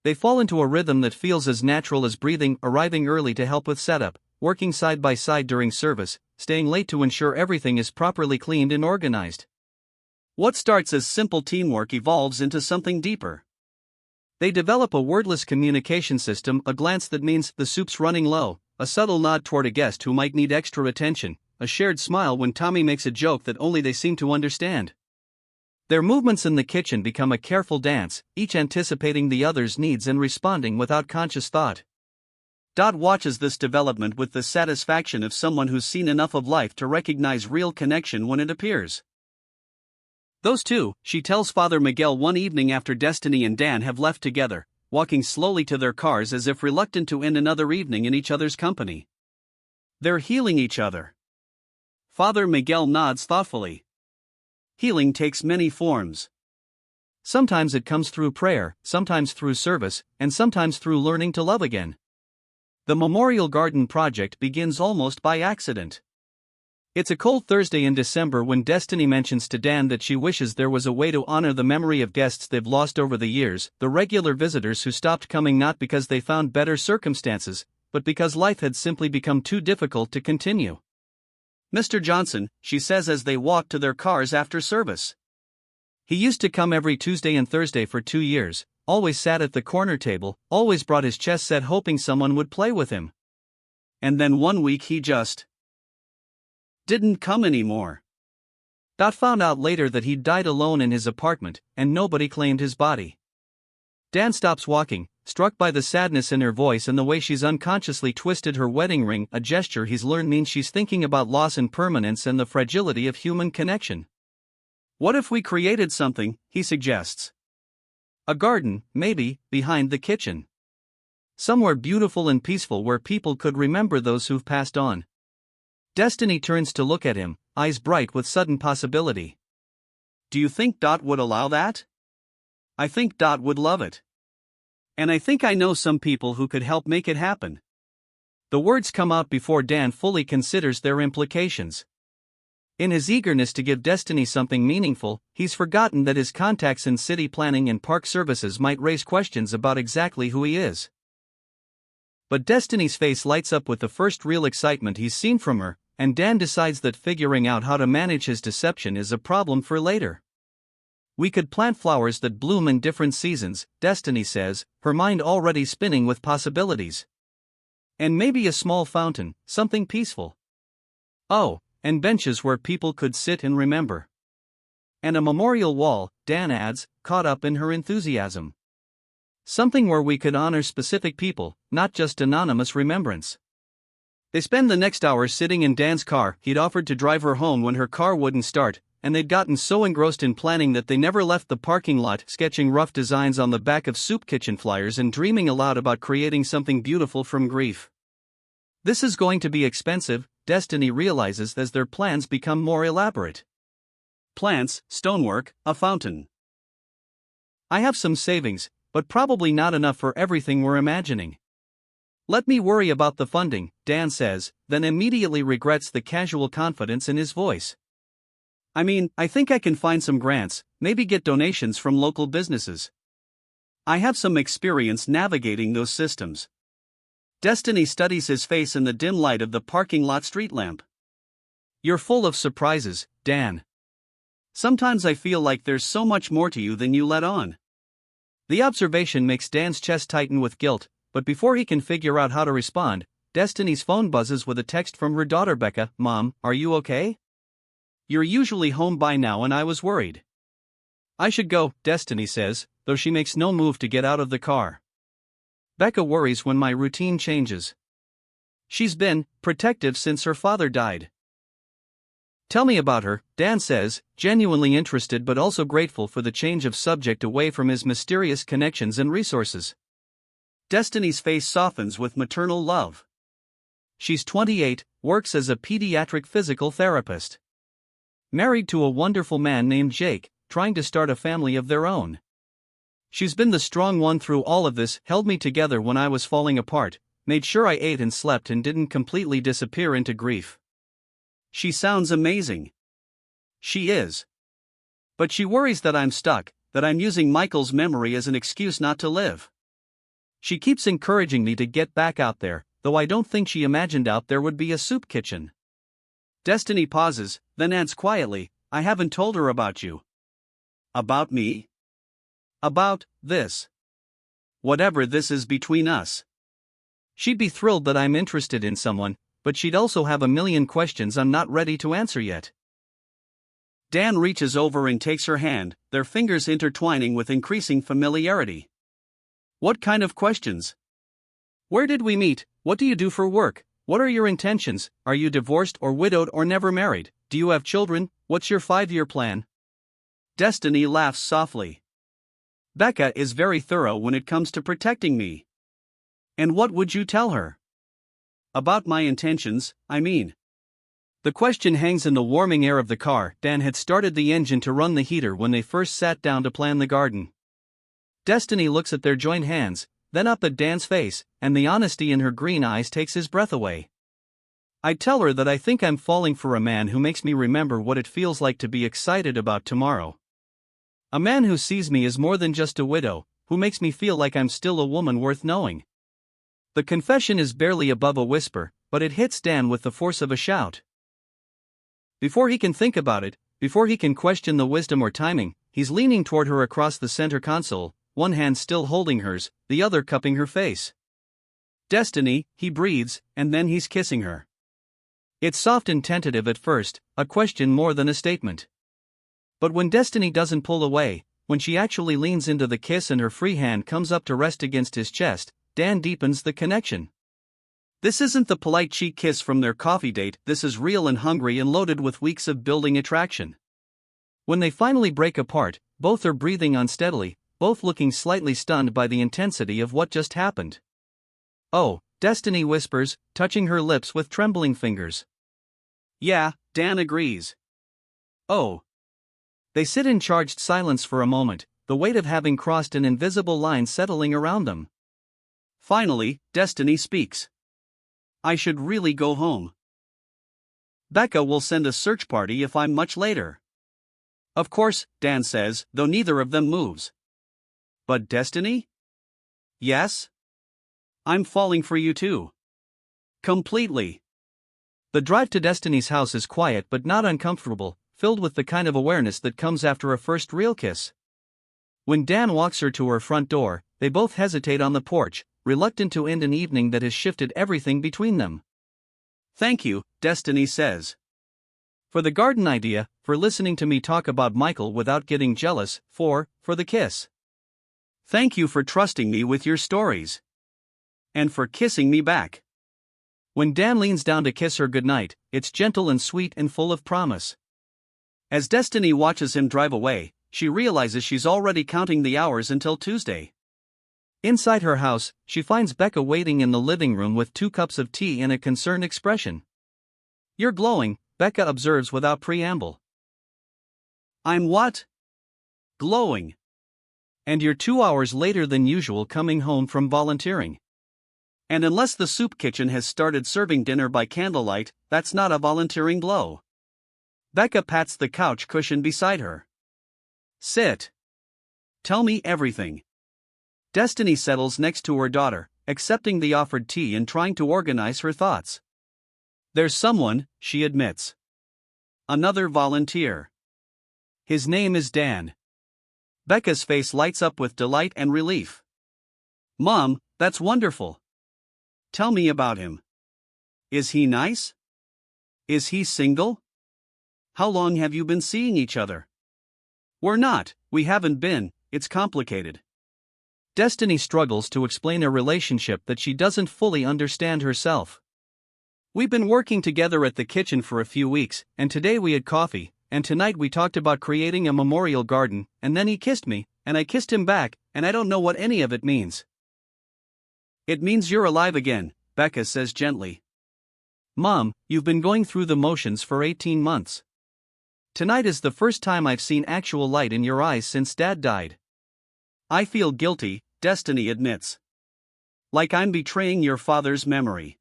They fall into a rhythm that feels as natural as breathing, arriving early to help with setup, working side by side during service, staying late to ensure everything is properly cleaned and organized. What starts as simple teamwork evolves into something deeper. They develop a wordless communication system, a glance that means the soup's running low, a subtle nod toward a guest who might need extra attention, a shared smile when Tommy makes a joke that only they seem to understand. Their movements in the kitchen become a careful dance, each anticipating the other's needs and responding without conscious thought. Dot watches this development with the satisfaction of someone who's seen enough of life to recognize real connection when it appears. "Those two," she tells Father Miguel one evening after Destiny and Dan have left together, walking slowly to their cars as if reluctant to end another evening in each other's company. "They're healing each other." Father Miguel nods thoughtfully. Healing takes many forms. Sometimes it comes through prayer, sometimes through service, and sometimes through learning to love again. The Memorial Garden project begins almost by accident. It's a cold Thursday in December when Destiny mentions to Dan that she wishes there was a way to honor the memory of guests they've lost over the years, the regular visitors who stopped coming not because they found better circumstances, but because life had simply become too difficult to continue. "Mr. Johnson," she says as they walk to their cars after service. "He used to come every Tuesday and Thursday for 2 years, always sat at the corner table, always brought his chess set hoping someone would play with him. And then one week he just didn't come anymore." Dot found out later that he'd died alone in his apartment, and nobody claimed his body. Dan stops walking, struck by the sadness in her voice and the way she's unconsciously twisted her wedding ring, a gesture he's learned means she's thinking about loss and permanence and the fragility of human connection. "What if we created something," he suggests. "A garden, maybe, behind the kitchen. Somewhere beautiful and peaceful where people could remember those who've passed on." Destiny turns to look at him, eyes bright with sudden possibility. "Do you think Dot would allow that?" "I think Dot would love it. And I think I know some people who could help make it happen." The words come out before Dan fully considers their implications. In his eagerness to give Destiny something meaningful, he's forgotten that his contacts in city planning and park services might raise questions about exactly who he is. But Destiny's face lights up with the first real excitement he's seen from her, and Dan decides that figuring out how to manage his deception is a problem for later. "We could plant flowers that bloom in different seasons," Destiny says, her mind already spinning with possibilities. "And maybe a small fountain, something peaceful. Oh, and benches where people could sit and remember. And a memorial wall," Dan adds, caught up in her enthusiasm. "Something where we could honor specific people, not just anonymous remembrance." They spend the next hour sitting in Dan's car. He'd offered to drive her home when her car wouldn't start, and they'd gotten so engrossed in planning that they never left the parking lot, sketching rough designs on the back of soup kitchen flyers and dreaming aloud about creating something beautiful from grief. This is going to be expensive, Destiny realizes as their plans become more elaborate. Plants, stonework, a fountain. "I have some savings, but probably not enough for everything we're imagining. Let me worry about the funding, Dan says, then immediately regrets the casual confidence in his voice. I mean, I think I can find some grants, maybe get donations from local businesses. I have some experience navigating those systems. Destiny studies his face in the dim light of the parking lot street lamp. You're full of surprises, Dan. Sometimes I feel like there's so much more to you than you let on. The observation makes Dan's chest tighten with guilt, but before he can figure out how to respond, Destiny's phone buzzes with a text from her daughter Becca. Mom, are you okay? You're usually home by now and I was worried. I should go, Destiny says, though she makes no move to get out of the car. Becca worries when my routine changes. She's been protective since her father died. Tell me about her, Dan says, genuinely interested but also grateful for the change of subject away from his mysterious connections and resources. Destiny's face softens with maternal love. She's 28, works as a pediatric physical therapist. Married to a wonderful man named Jake, trying to start a family of their own. She's been the strong one through all of this, held me together when I was falling apart, made sure I ate and slept and didn't completely disappear into grief. She sounds amazing. She is. But she worries that I'm stuck, that I'm using Michael's memory as an excuse not to live. She keeps encouraging me to get back out there, though I don't think she imagined out there would be a soup kitchen. Destiny pauses, then adds quietly, I haven't told her about you. About me? About this. Whatever this is between us. She'd be thrilled that I'm interested in someone, but she'd also have a million questions I'm not ready to answer yet. Dan reaches over and takes her hand, their fingers intertwining with increasing familiarity. What kind of questions? Where did we meet? What do you do for work? What are your intentions? Are you divorced or widowed or never married? Do you have children? What's your 5-year plan? Destiny laughs softly. Becca is very thorough when it comes to protecting me. And what would you tell her? About my intentions, I mean. The question hangs in the warming air of the car. Dan had started the engine to run the heater when they first sat down to plan the garden. Destiny looks at their joined hands, then up at Dan's face, and the honesty in her green eyes takes his breath away. I tell her that I think I'm falling for a man who makes me remember what it feels like to be excited about tomorrow. A man who sees me as more than just a widow, who makes me feel like I'm still a woman worth knowing. The confession is barely above a whisper, but it hits Dan with the force of a shout. Before he can think about it, before he can question the wisdom or timing, he's leaning toward her across the center console, one hand still holding hers, the other cupping her face. Destiny, he breathes, and then he's kissing her. It's soft and tentative at first, a question more than a statement. But when Destiny doesn't pull away, when she actually leans into the kiss and her free hand comes up to rest against his chest, Dan deepens the connection. This isn't the polite cheek kiss from their coffee date, this is real and hungry and loaded with weeks of building attraction. When they finally break apart, both are breathing unsteadily, both looking slightly stunned by the intensity of what just happened. Oh, Destiny whispers, touching her lips with trembling fingers. Yeah, Dan agrees. Oh. They sit in charged silence for a moment, the weight of having crossed an invisible line settling around them. Finally, Destiny speaks. I should really go home. Becca will send a search party if I'm much later. Of course, Dan says, though neither of them moves. But Destiny? Yes? I'm falling for you too. Completely. The drive to Destiny's house is quiet but not uncomfortable, filled with the kind of awareness that comes after a first real kiss. When Dan walks her to her front door, they both hesitate on the porch, reluctant to end an evening that has shifted everything between them. Thank you, Destiny says. For the garden idea, for listening to me talk about Michael without getting jealous, for the kiss. Thank you for trusting me with your stories. And for kissing me back. When Dan leans down to kiss her goodnight, it's gentle and sweet and full of promise. As Destiny watches him drive away, she realizes she's already counting the hours until Tuesday. Inside her house, she finds Becca waiting in the living room with 2 cups of tea and a concerned expression. You're glowing, Becca observes without preamble. I'm what? Glowing. And you're 2 hours later than usual coming home from volunteering. And unless the soup kitchen has started serving dinner by candlelight, that's not a volunteering blow. Becca pats the couch cushion beside her. Sit. Tell me everything. Destiny settles next to her daughter, accepting the offered tea and trying to organize her thoughts. There's someone, she admits. Another volunteer. His name is Dan. Becca's face lights up with delight and relief. Mom, that's wonderful. Tell me about him. Is he nice? Is he single? How long have you been seeing each other? We haven't been, it's complicated. Destiny struggles to explain a relationship that she doesn't fully understand herself. We've been working together at the kitchen for a few weeks, and today we had coffee, and tonight we talked about creating a memorial garden, and then he kissed me, and I kissed him back, and I don't know what any of it means. It means you're alive again, Becca says gently. Mom, you've been going through the motions for 18 months. Tonight is the first time I've seen actual light in your eyes since Dad died. I feel guilty, Destiny admits. Like I'm betraying your father's memory.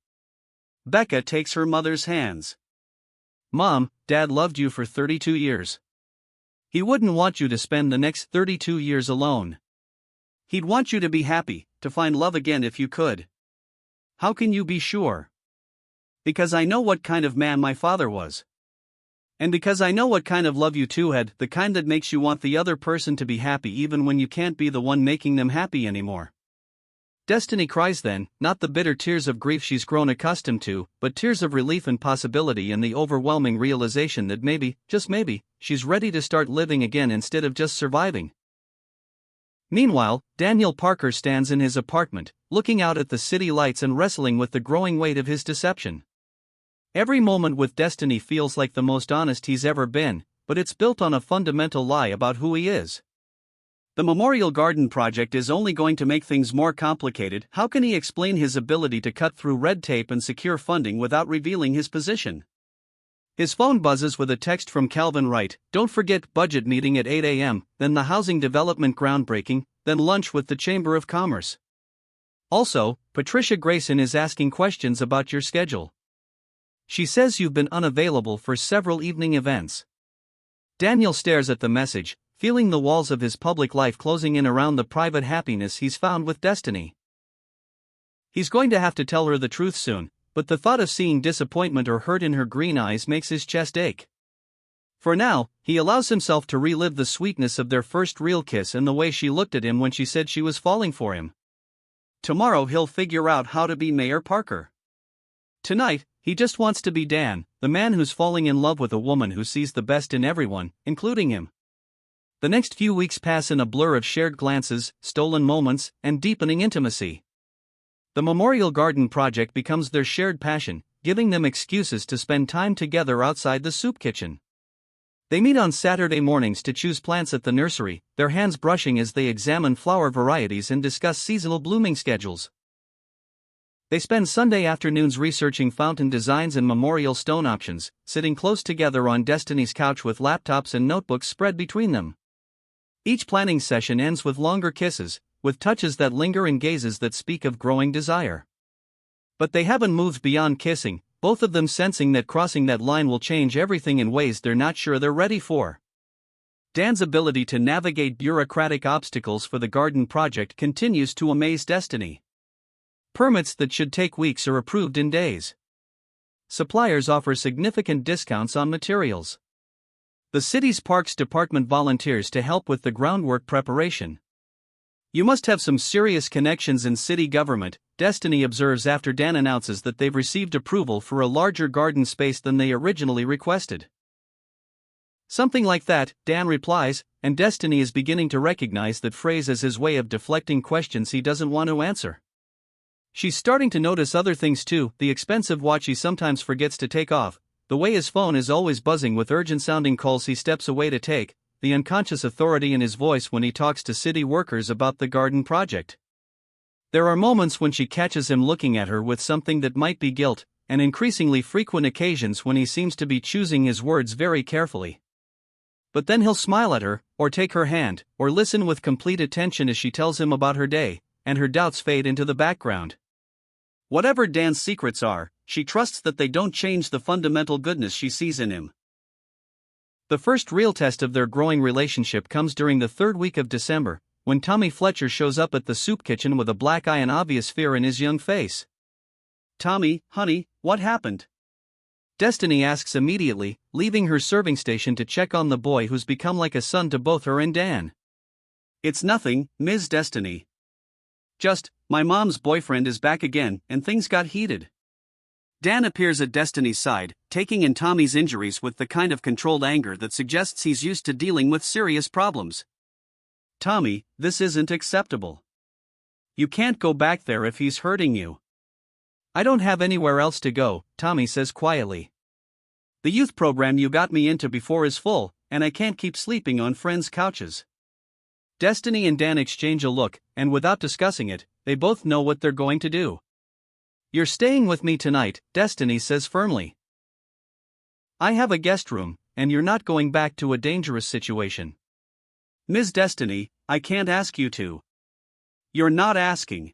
Becca takes her mother's hands. Mom, Dad loved you for 32 years. He wouldn't want you to spend the next 32 years alone. He'd want you to be happy, to find love again if you could. How can you be sure? Because I know what kind of man my father was. And because I know what kind of love you two had, the kind that makes you want the other person to be happy even when you can't be the one making them happy anymore. Destiny cries then, not the bitter tears of grief she's grown accustomed to, but tears of relief and possibility and the overwhelming realization that maybe, just maybe, she's ready to start living again instead of just surviving. Meanwhile, Daniel Parker stands in his apartment, looking out at the city lights and wrestling with the growing weight of his deception. Every moment with Destiny feels like the most honest he's ever been, but it's built on a fundamental lie about who he is. The Memorial Garden project is only going to make things more complicated. How can he explain his ability to cut through red tape and secure funding without revealing his position? His phone buzzes with a text from Calvin Wright, don't forget budget meeting at 8 a.m., then the housing development groundbreaking, then lunch with the Chamber of Commerce. Also, Patricia Grayson is asking questions about your schedule. She says you've been unavailable for several evening events. Daniel stares at the message, feeling the walls of his public life closing in around the private happiness he's found with Destiny. He's going to have to tell her the truth soon, but the thought of seeing disappointment or hurt in her green eyes makes his chest ache. For now, he allows himself to relive the sweetness of their first real kiss and the way she looked at him when she said she was falling for him. Tomorrow he'll figure out how to be Mayor Parker. Tonight, he just wants to be Dan, the man who's falling in love with a woman who sees the best in everyone, including him. The next few weeks pass in a blur of shared glances, stolen moments, and deepening intimacy. The Memorial Garden project becomes their shared passion, giving them excuses to spend time together outside the soup kitchen. They meet on Saturday mornings to choose plants at the nursery, their hands brushing as they examine flower varieties and discuss seasonal blooming schedules. They spend Sunday afternoons researching fountain designs and memorial stone options, sitting close together on Destiny's couch with laptops and notebooks spread between them. Each planning session ends with longer kisses, with touches that linger and gazes that speak of growing desire. But they haven't moved beyond kissing, both of them sensing that crossing that line will change everything in ways they're not sure they're ready for. Dan's ability to navigate bureaucratic obstacles for the garden project continues to amaze Destiny. Permits that should take weeks are approved in days. Suppliers offer significant discounts on materials. The city's Parks Department volunteers to help with the groundwork preparation. You must have some serious connections in city government, Destiny observes after Dan announces that they've received approval for a larger garden space than they originally requested. Something like that, Dan replies, and Destiny is beginning to recognize that phrase as his way of deflecting questions he doesn't want to answer. She's starting to notice other things too, the expensive watch he sometimes forgets to take off, the way his phone is always buzzing with urgent-sounding calls he steps away to take, the unconscious authority in his voice when he talks to city workers about the garden project. There are moments when she catches him looking at her with something that might be guilt, and increasingly frequent occasions when he seems to be choosing his words very carefully. But then he'll smile at her, or take her hand, or listen with complete attention as she tells him about her day, and her doubts fade into the background. Whatever Dan's secrets are, she trusts that they don't change the fundamental goodness she sees in him. The first real test of their growing relationship comes during the third week of December, when Tommy Fletcher shows up at the soup kitchen with a black eye and obvious fear in his young face. "Tommy, honey, what happened?" Destiny asks immediately, leaving her serving station to check on the boy who's become like a son to both her and Dan. "It's nothing, Ms. Destiny. Just, my mom's boyfriend is back again, and things got heated." Dan appears at Destiny's side, taking in Tommy's injuries with the kind of controlled anger that suggests he's used to dealing with serious problems. "Tommy, this isn't acceptable. You can't go back there if he's hurting you." "I don't have anywhere else to go," Tommy says quietly. "The youth program you got me into before is full, and I can't keep sleeping on friends' couches." Destiny and Dan exchange a look, and without discussing it, they both know what they're going to do. "You're staying with me tonight," Destiny says firmly. "I have a guest room, and you're not going back to a dangerous situation." "Ms. Destiny, I can't ask you to." "You're not asking.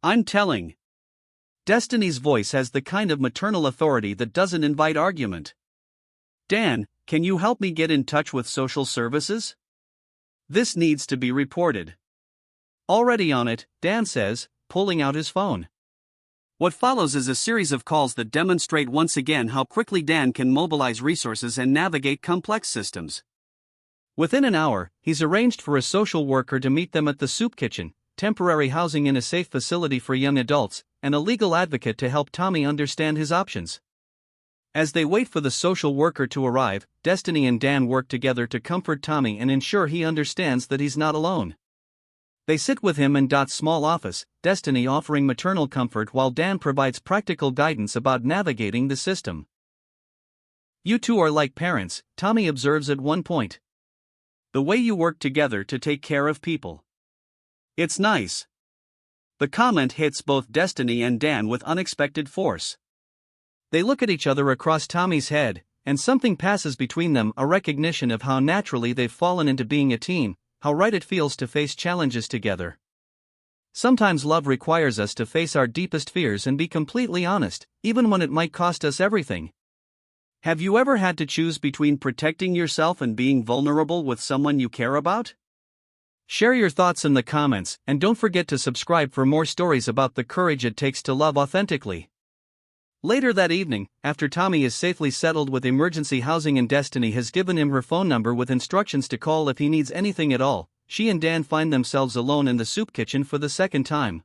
I'm telling." Destiny's voice has the kind of maternal authority that doesn't invite argument. "Dan, can you help me get in touch with social services? This needs to be reported." "Already on it," Dan says, pulling out his phone. What follows is a series of calls that demonstrate once again how quickly Dan can mobilize resources and navigate complex systems. Within an hour, he's arranged for a social worker to meet them at the soup kitchen, temporary housing in a safe facility for young adults, and a legal advocate to help Tommy understand his options. As they wait for the social worker to arrive, Destiny and Dan work together to comfort Tommy and ensure he understands that he's not alone. They sit with him in Dot's small office, Destiny offering maternal comfort while Dan provides practical guidance about navigating the system. "You two are like parents," Tommy observes at one point. "The way you work together to take care of people. It's nice." The comment hits both Destiny and Dan with unexpected force. They look at each other across Tommy's head, and something passes between them, a recognition of how naturally they've fallen into being a team, how right it feels to face challenges together. Sometimes love requires us to face our deepest fears and be completely honest, even when it might cost us everything. Have you ever had to choose between protecting yourself and being vulnerable with someone you care about? Share your thoughts in the comments, and don't forget to subscribe for more stories about the courage it takes to love authentically. Later that evening, after Tommy is safely settled with emergency housing and Destiny has given him her phone number with instructions to call if he needs anything at all, she and Dan find themselves alone in the soup kitchen for the second time.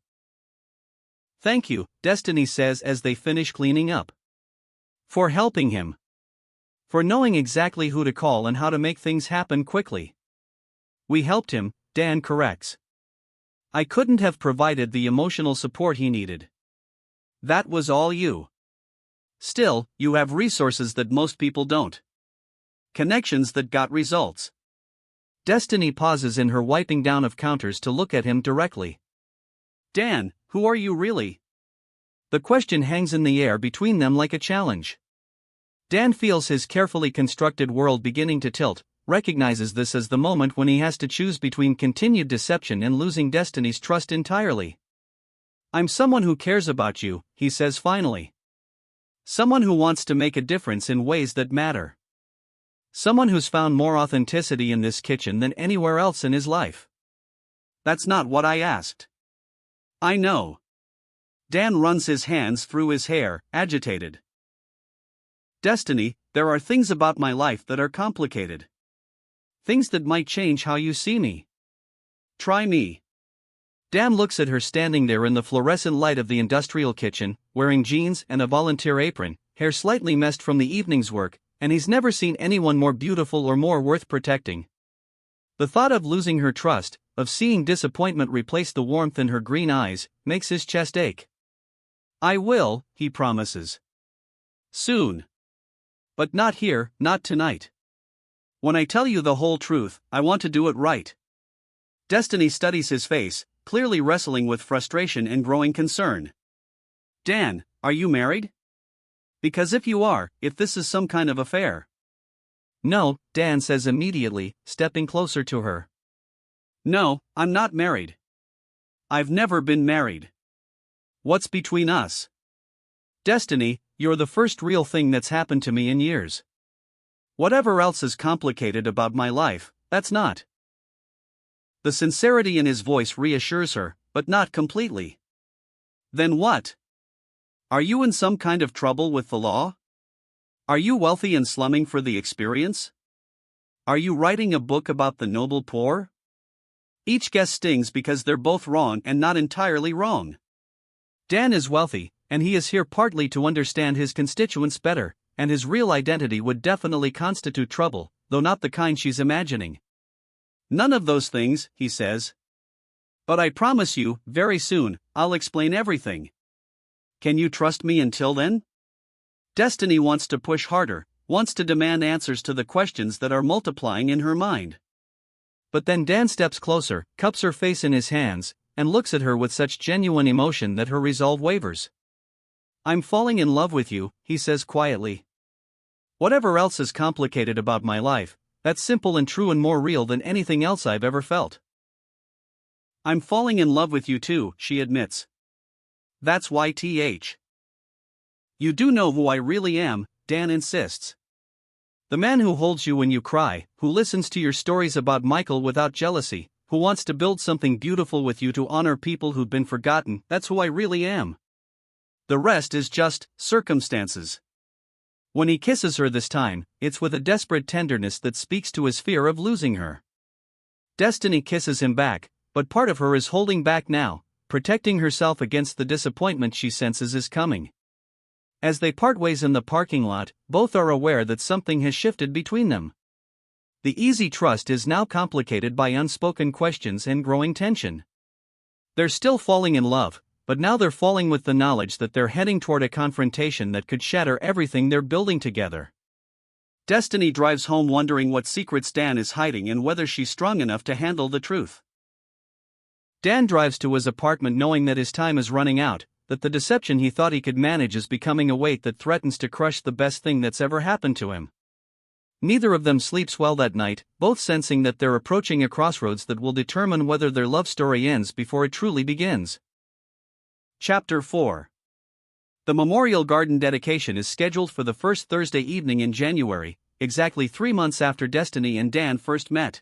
"Thank you," Destiny says as they finish cleaning up. "For helping him. For knowing exactly who to call and how to make things happen quickly." "We helped him," Dan corrects. "I couldn't have provided the emotional support he needed. That was all you. Still, you have resources that most people don't. Connections that got results." Destiny pauses in her wiping down of counters to look at him directly. "Dan, who are you really?" The question hangs in the air between them like a challenge. Dan feels his carefully constructed world beginning to tilt, recognizes this as the moment when he has to choose between continued deception and losing Destiny's trust entirely. "I'm someone who cares about you," he says finally. "Someone who wants to make a difference in ways that matter. Someone who's found more authenticity in this kitchen than anywhere else in his life." "That's not what I asked." "I know." Dan runs his hands through his hair, agitated. "Destiny, there are things about my life that are complicated. Things that might change how you see me. Try me." Dan looks at her standing there in the fluorescent light of the industrial kitchen, wearing jeans and a volunteer apron, hair slightly messed from the evening's work, and he's never seen anyone more beautiful or more worth protecting. The thought of losing her trust, of seeing disappointment replace the warmth in her green eyes, makes his chest ache. "I will," he promises. "Soon. But not here, not tonight. When I tell you the whole truth, I want to do it right." Destiny studies his face, clearly wrestling with frustration and growing concern. "Dan, are you married? Because if you are, if this is some kind of affair." "No," Dan says immediately, stepping closer to her. "No, I'm not married. I've never been married." What's between us? Destiny, you're the first real thing that's happened to me in years. Whatever else is complicated about my life, that's not. The sincerity in his voice reassures her, but not completely. Then what? Are you in some kind of trouble with the law? Are you wealthy and slumming for the experience? Are you writing a book about the noble poor? Each guess stings because they're both wrong and not entirely wrong. Dan is wealthy, and he is here partly to understand his constituents better, and his real identity would definitely constitute trouble, though not the kind she's imagining. None of those things, he says. But I promise you, very soon, I'll explain everything. Can you trust me until then? Destiny wants to push harder, wants to demand answers to the questions that are multiplying in her mind. But then Dan steps closer, cups her face in his hands, and looks at her with such genuine emotion that her resolve wavers. I'm falling in love with you, he says quietly. Whatever else is complicated about my life, that's simple and true and more real than anything else I've ever felt. I'm falling in love with you too, she admits. That's YTH. You do know who I really am, Dan insists. The man who holds you when you cry, who listens to your stories about Michael without jealousy, who wants to build something beautiful with you to honor people who've been forgotten, that's who I really am. The rest is just circumstances. When he kisses her this time, it's with a desperate tenderness that speaks to his fear of losing her. Destiny kisses him back, but part of her is holding back now, protecting herself against the disappointment she senses is coming. As they part ways in the parking lot, both are aware that something has shifted between them. The easy trust is now complicated by unspoken questions and growing tension. They're still falling in love, but now they're falling with the knowledge that they're heading toward a confrontation that could shatter everything they're building together. Destiny drives home wondering what secrets Dan is hiding and whether she's strong enough to handle the truth. Dan drives to his apartment knowing that his time is running out, that the deception he thought he could manage is becoming a weight that threatens to crush the best thing that's ever happened to him. Neither of them sleeps well that night, both sensing that they're approaching a crossroads that will determine whether their love story ends before it truly begins. Chapter 4. The Memorial Garden dedication is scheduled for the first Thursday evening in January, exactly 3 months after Destiny and Dan first met.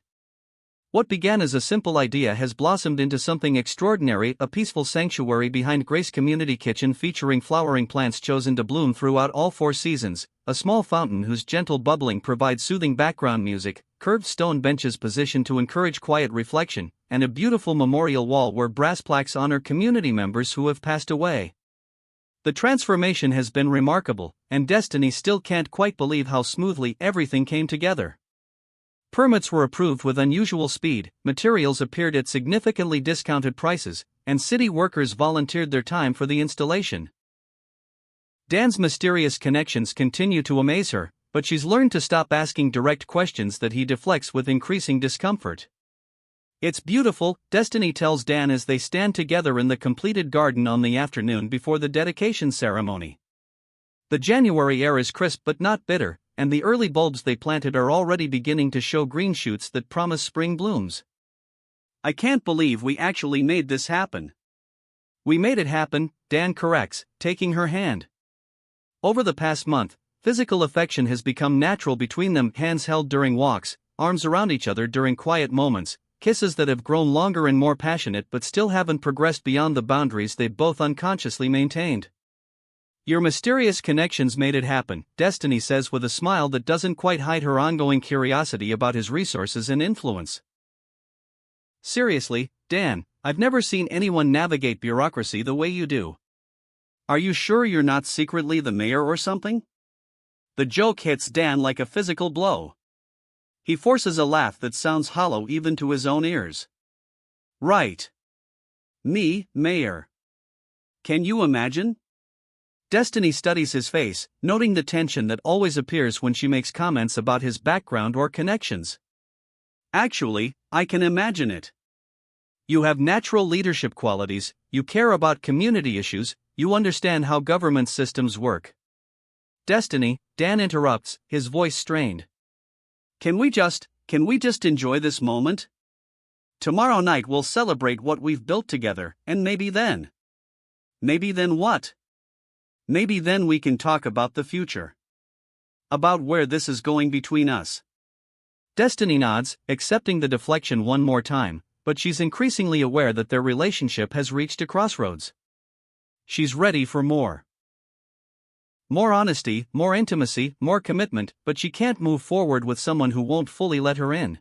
What began as a simple idea has blossomed into something extraordinary, a peaceful sanctuary behind Grace Community Kitchen featuring flowering plants chosen to bloom throughout all 4 seasons, a small fountain whose gentle bubbling provides soothing background music, curved stone benches positioned to encourage quiet reflection, and a beautiful memorial wall where brass plaques honor community members who have passed away. The transformation has been remarkable, and Destiny still can't quite believe how smoothly everything came together. Permits were approved with unusual speed, materials appeared at significantly discounted prices, and city workers volunteered their time for the installation. Dan's mysterious connections continue to amaze her, but she's learned to stop asking direct questions that he deflects with increasing discomfort. It's beautiful, Destiny tells Dan as they stand together in the completed garden on the afternoon before the dedication ceremony. The January air is crisp but not bitter, and the early bulbs they planted are already beginning to show green shoots that promise spring blooms. I can't believe we actually made this happen. We made it happen, Dan corrects, taking her hand. Over the past month, physical affection has become natural between them, hands held during walks, arms around each other during quiet moments, kisses that have grown longer and more passionate but still haven't progressed beyond the boundaries they both unconsciously maintained. Your mysterious connections made it happen, Destiny says with a smile that doesn't quite hide her ongoing curiosity about his resources and influence. Seriously, Dan, I've never seen anyone navigate bureaucracy the way you do. Are you sure you're not secretly the mayor or something? The joke hits Dan like a physical blow. He forces a laugh that sounds hollow even to his own ears. Right. Me, mayor. Can you imagine? Destiny studies his face, noting the tension that always appears when she makes comments about his background or connections. Actually, I can imagine it. You have natural leadership qualities, you care about community issues, you understand how government systems work. Destiny, Dan interrupts, his voice strained. Can we just enjoy this moment? Tomorrow night we'll celebrate what we've built together, and maybe then. Maybe then what? Maybe then we can talk about the future. About where this is going between us. Destiny nods, accepting the deflection one more time, but she's increasingly aware that their relationship has reached a crossroads. She's ready for more. More honesty, more intimacy, more commitment, but she can't move forward with someone who won't fully let her in.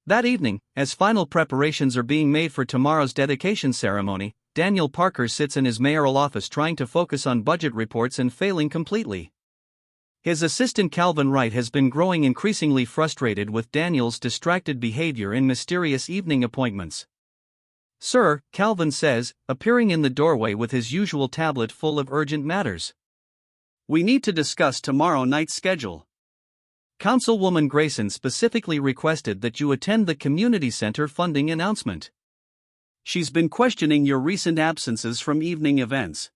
That evening, as final preparations are being made for tomorrow's dedication ceremony, Daniel Parker sits in his mayoral office trying to focus on budget reports and failing completely. His assistant Calvin Wright has been growing increasingly frustrated with Daniel's distracted behavior in mysterious evening appointments. "Sir," Calvin says, appearing in the doorway with his usual tablet full of urgent matters. "We need to discuss tomorrow night's schedule. Councilwoman Grayson specifically requested that you attend the community center funding announcement. She's been questioning your recent absences from evening events."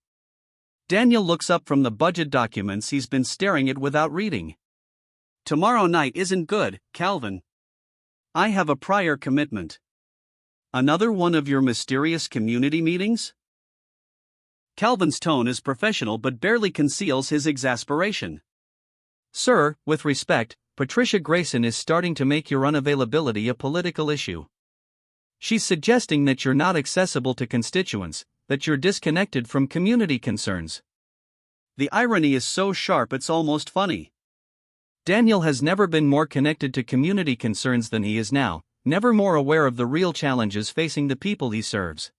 Daniel looks up from the budget documents he's been staring at without reading. "Tomorrow night isn't good, Calvin. I have a prior commitment." "Another one of your mysterious community meetings?" Calvin's tone is professional but barely conceals his exasperation. "Sir, with respect, Patricia Grayson is starting to make your unavailability a political issue. She's suggesting that you're not accessible to constituents, that you're disconnected from community concerns." The irony is so sharp it's almost funny. Daniel has never been more connected to community concerns than he is now, never more aware of the real challenges facing the people he serves.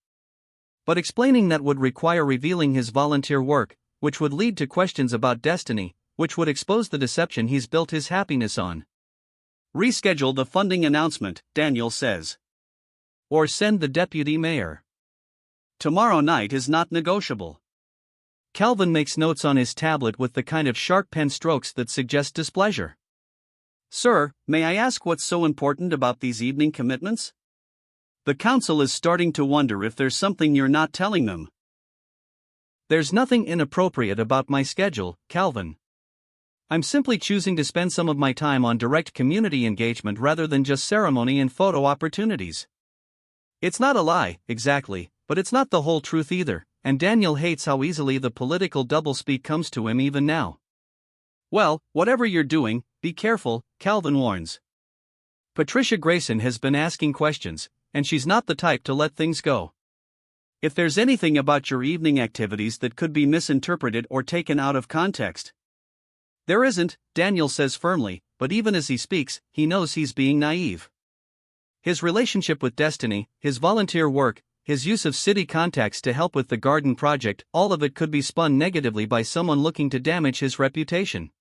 But explaining that would require revealing his volunteer work, which would lead to questions about destiny, which would expose the deception he's built his happiness on. "Reschedule the funding announcement," Daniel says. "Or send the deputy mayor. Tomorrow night is not negotiable." Calvin makes notes on his tablet with the kind of sharp pen strokes that suggest displeasure. "Sir, may I ask what's so important about these evening commitments? The council is starting to wonder if there's something you're not telling them." "There's nothing inappropriate about my schedule, Calvin. I'm simply choosing to spend some of my time on direct community engagement rather than just ceremony and photo opportunities." It's not a lie, exactly, but it's not the whole truth either, and Daniel hates how easily the political doublespeak comes to him even now. "Well, whatever you're doing, be careful," Calvin warns. "Patricia Grayson has been asking questions, and she's not the type to let things go. If there's anything about your evening activities that could be misinterpreted or taken out of context." "There isn't," Daniel says firmly, but even as he speaks, he knows he's being naive. His relationship with Destiny, his volunteer work, his use of city contacts to help with the garden project, all of it could be spun negatively by someone looking to damage his reputation.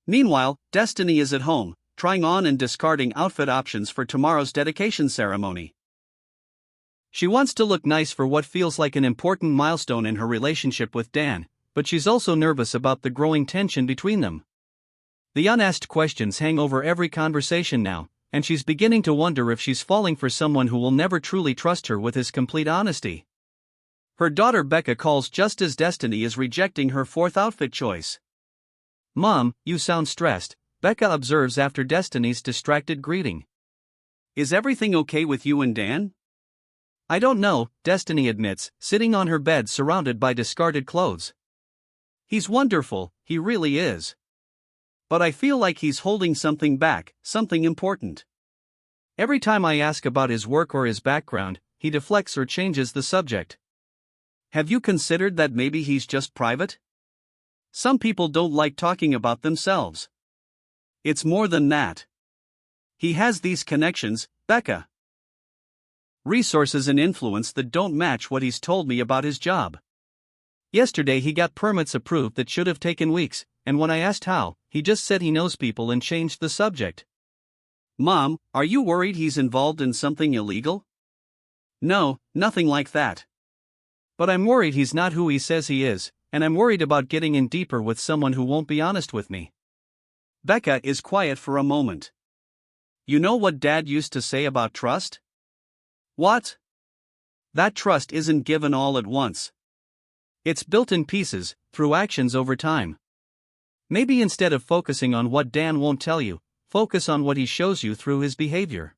Meanwhile, Destiny is at home, trying on and discarding outfit options for tomorrow's dedication ceremony. She wants to look nice for what feels like an important milestone in her relationship with Dan, but she's also nervous about the growing tension between them. The unasked questions hang over every conversation now, and she's beginning to wonder if she's falling for someone who will never truly trust her with his complete honesty. Her daughter Becca calls just as Destiny is rejecting her fourth outfit choice. "Mom, you sound stressed," Becca observes after Destiny's distracted greeting. "Is everything okay with you and Dan?" "I don't know," Destiny admits, sitting on her bed surrounded by discarded clothes. "He's wonderful, he really is. But I feel like he's holding something back, something important. Every time I ask about his work or his background, he deflects or changes the subject. Have you considered that maybe he's just private? Some people don't like talking about themselves. It's more than that. He has these connections, Becca. Resources and influence that don't match what he's told me about his job. Yesterday he got permits approved that should have taken weeks, and when I asked how, he just said he knows people and changed the subject." "Mom, are you worried he's involved in something illegal?" "No, nothing like that. But I'm worried he's not who he says he is, and I'm worried about getting in deeper with someone who won't be honest with me." Becca is quiet for a moment. "You know what Dad used to say about trust?" "What?" "That trust isn't given all at once. It's built in pieces, through actions over time. Maybe instead of focusing on what Dan won't tell you, focus on what he shows you through his behavior."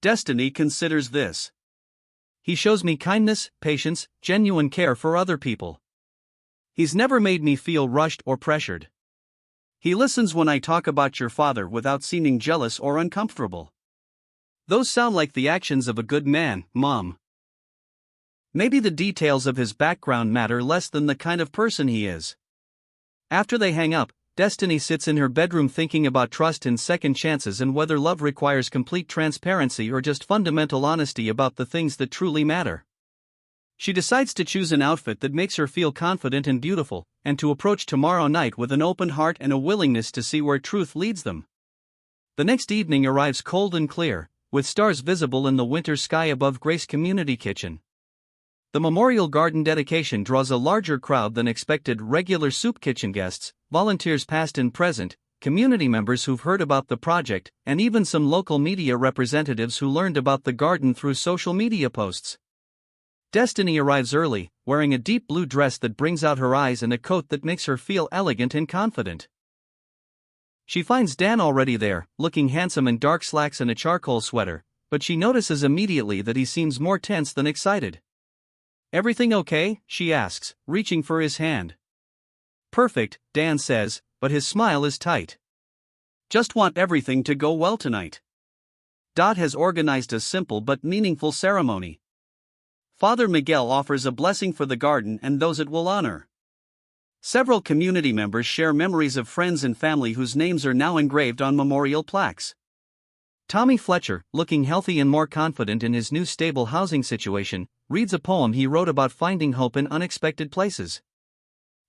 Destiny considers this. He shows me kindness, patience, genuine care for other people. He's never made me feel rushed or pressured. He listens when I talk about your father without seeming jealous or uncomfortable. Those sound like the actions of a good man, Mom. Maybe the details of his background matter less than the kind of person he is. After they hang up, Destiny sits in her bedroom thinking about trust and second chances and whether love requires complete transparency or just fundamental honesty about the things that truly matter. She decides to choose an outfit that makes her feel confident and beautiful, and to approach tomorrow night with an open heart and a willingness to see where truth leads them. The next evening arrives cold and clear, with stars visible in the winter sky above Grace Community Kitchen. The memorial garden dedication draws a larger crowd than expected: regular soup kitchen guests, volunteers past and present, community members who've heard about the project, and even some local media representatives who learned about the garden through social media posts. Destiny arrives early, wearing a deep blue dress that brings out her eyes and a coat that makes her feel elegant and confident. She finds Dan already there, looking handsome in dark slacks and a charcoal sweater, but she notices immediately that he seems more tense than excited. "Everything okay?" she asks, reaching for his hand. "Perfect," Dan says, but his smile is tight. "Just want everything to go well tonight. Dot has organized a simple but meaningful ceremony. Father Miguel offers a blessing for the garden and those it will honor. Several community members share memories of friends and family whose names are now engraved on memorial plaques. Tommy Fletcher, looking healthy and more confident in his new stable housing situation, reads a poem he wrote about finding hope in unexpected places.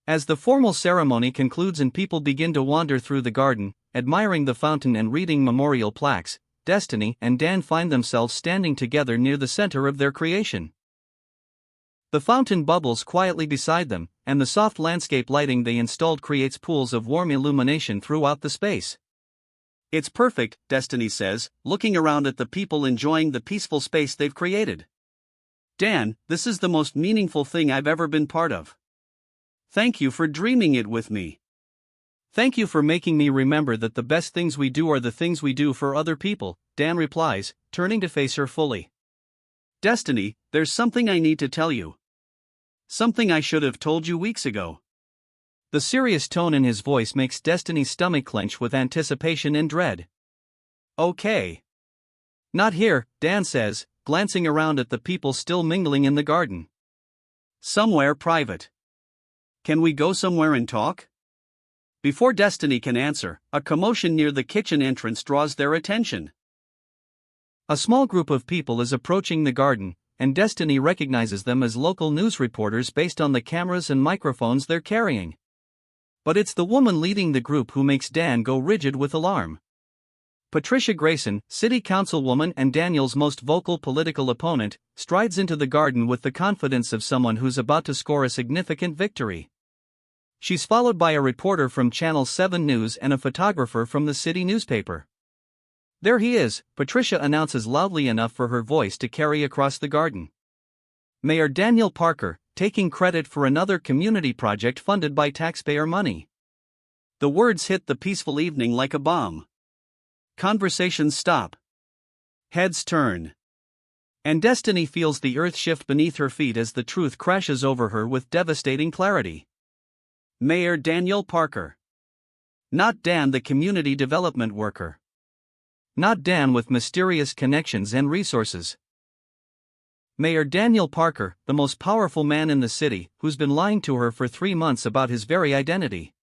As the formal ceremony concludes and people begin to wander through the garden, admiring the fountain and reading memorial plaques, Destiny and Dan find themselves standing together near the center of their creation. The fountain bubbles quietly beside them, and the soft landscape lighting they installed creates pools of warm illumination throughout the space. "It's perfect," Destiny says, looking around at the people enjoying the peaceful space they've created. "Dan, this is the most meaningful thing I've ever been part of. Thank you for dreaming it with me. Thank you for making me remember that the best things we do are the things we do for other people," Dan replies, turning to face her fully. "Destiny, there's something I need to tell you. Something I should have told you weeks ago." The serious tone in his voice makes Destiny's stomach clench with anticipation and dread. "Okay. Not here," Dan says, glancing around at the people still mingling in the garden. "Somewhere private. Can we go somewhere and talk?" Before Destiny can answer, a commotion near the kitchen entrance draws their attention. A small group of people is approaching the garden, and Destiny recognizes them as local news reporters based on the cameras and microphones they're carrying. But it's the woman leading the group who makes Dan go rigid with alarm. Patricia Grayson, city councilwoman and Daniel's most vocal political opponent, strides into the garden with the confidence of someone who's about to score a significant victory. She's followed by a reporter from Channel 7 News and a photographer from the city newspaper. "There he is," Patricia announces loudly enough for her voice to carry across the garden. "Mayor Daniel Parker, taking credit for another community project funded by taxpayer money." The words hit the peaceful evening like a bomb. Conversations stop. Heads turn. And Destiny feels the earth shift beneath her feet as the truth crashes over her with devastating clarity. Mayor Daniel Parker. Not Dan, the community development worker. Not Dan with mysterious connections and resources. Mayor Daniel Parker, the most powerful man in the city, who's been lying to her for 3 months about his very identity.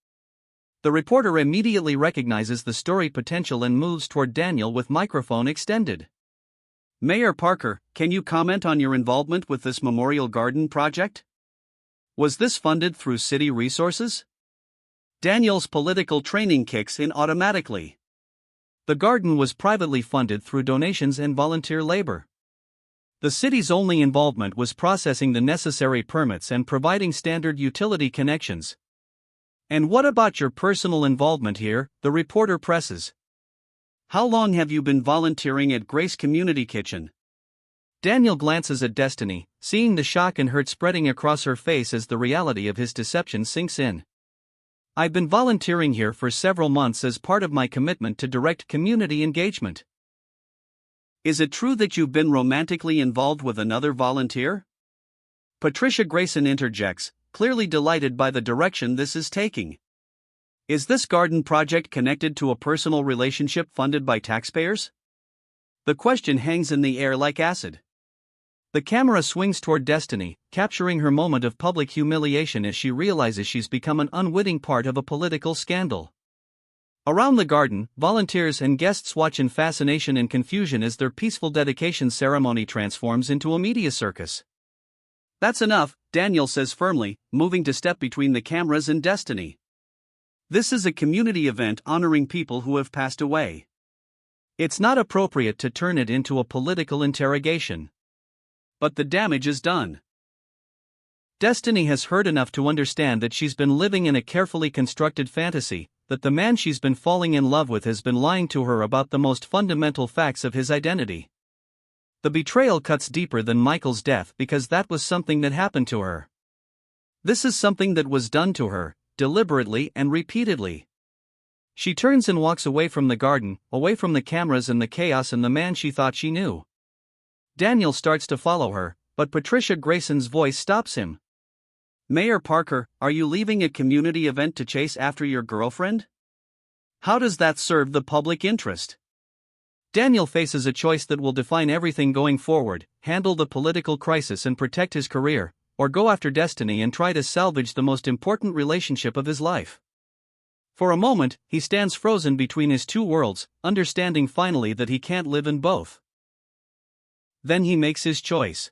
The reporter immediately recognizes the story potential and moves toward Daniel with microphone extended. "Mayor Parker, can you comment on your involvement with this memorial garden project? Was this funded through city resources?" Daniel's political training kicks in automatically. The garden was privately funded through donations and volunteer labor. The city's only involvement was processing the necessary permits and providing standard utility connections. "And what about your personal involvement here?" the reporter presses. "How long have you been volunteering at Grace Community Kitchen?" Daniel glances at Destiny, seeing the shock and hurt spreading across her face as the reality of his deception sinks in. "I've been volunteering here for several months as part of my commitment to direct community engagement." Is it true that you've been romantically involved with another volunteer? Patricia Grayson interjects, clearly delighted by the direction this is taking. Is this garden project connected to a personal relationship funded by taxpayers? The question hangs in the air like acid. The camera swings toward Destiny, capturing her moment of public humiliation as she realizes she's become an unwitting part of a political scandal. Around the garden, volunteers and guests watch in fascination and confusion as their peaceful dedication ceremony transforms into a media circus. That's enough, Daniel says firmly, moving to step between the cameras and Destiny. This is a community event honoring people who have passed away. It's not appropriate to turn it into a political interrogation. But the damage is done. Destiny has heard enough to understand that she's been living in a carefully constructed fantasy, that the man she's been falling in love with has been lying to her about the most fundamental facts of his identity. The betrayal cuts deeper than Michael's death because that was something that happened to her. This is something that was done to her, deliberately and repeatedly. She turns and walks away from the garden, away from the cameras and the chaos and the man she thought she knew. Daniel starts to follow her, but Patricia Grayson's voice stops him. Mayor Parker, are you leaving a community event to chase after your girlfriend? How does that serve the public interest? Daniel faces a choice that will define everything going forward: handle the political crisis and protect his career, or go after Destiny and try to salvage the most important relationship of his life. For a moment, he stands frozen between his two worlds, understanding finally that he can't live in both. Then he makes his choice.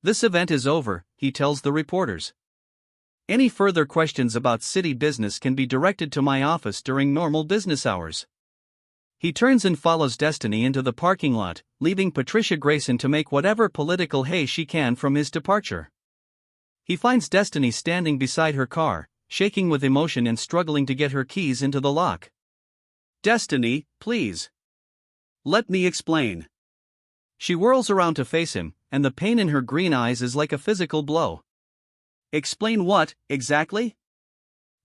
This event is over, he tells the reporters. Any further questions about city business can be directed to my office during normal business hours. He turns and follows Destiny into the parking lot, leaving Patricia Grayson to make whatever political hay she can from his departure. He finds Destiny standing beside her car, shaking with emotion and struggling to get her keys into the lock. Destiny, please. Let me explain. She whirls around to face him, and the pain in her green eyes is like a physical blow. Explain what, exactly?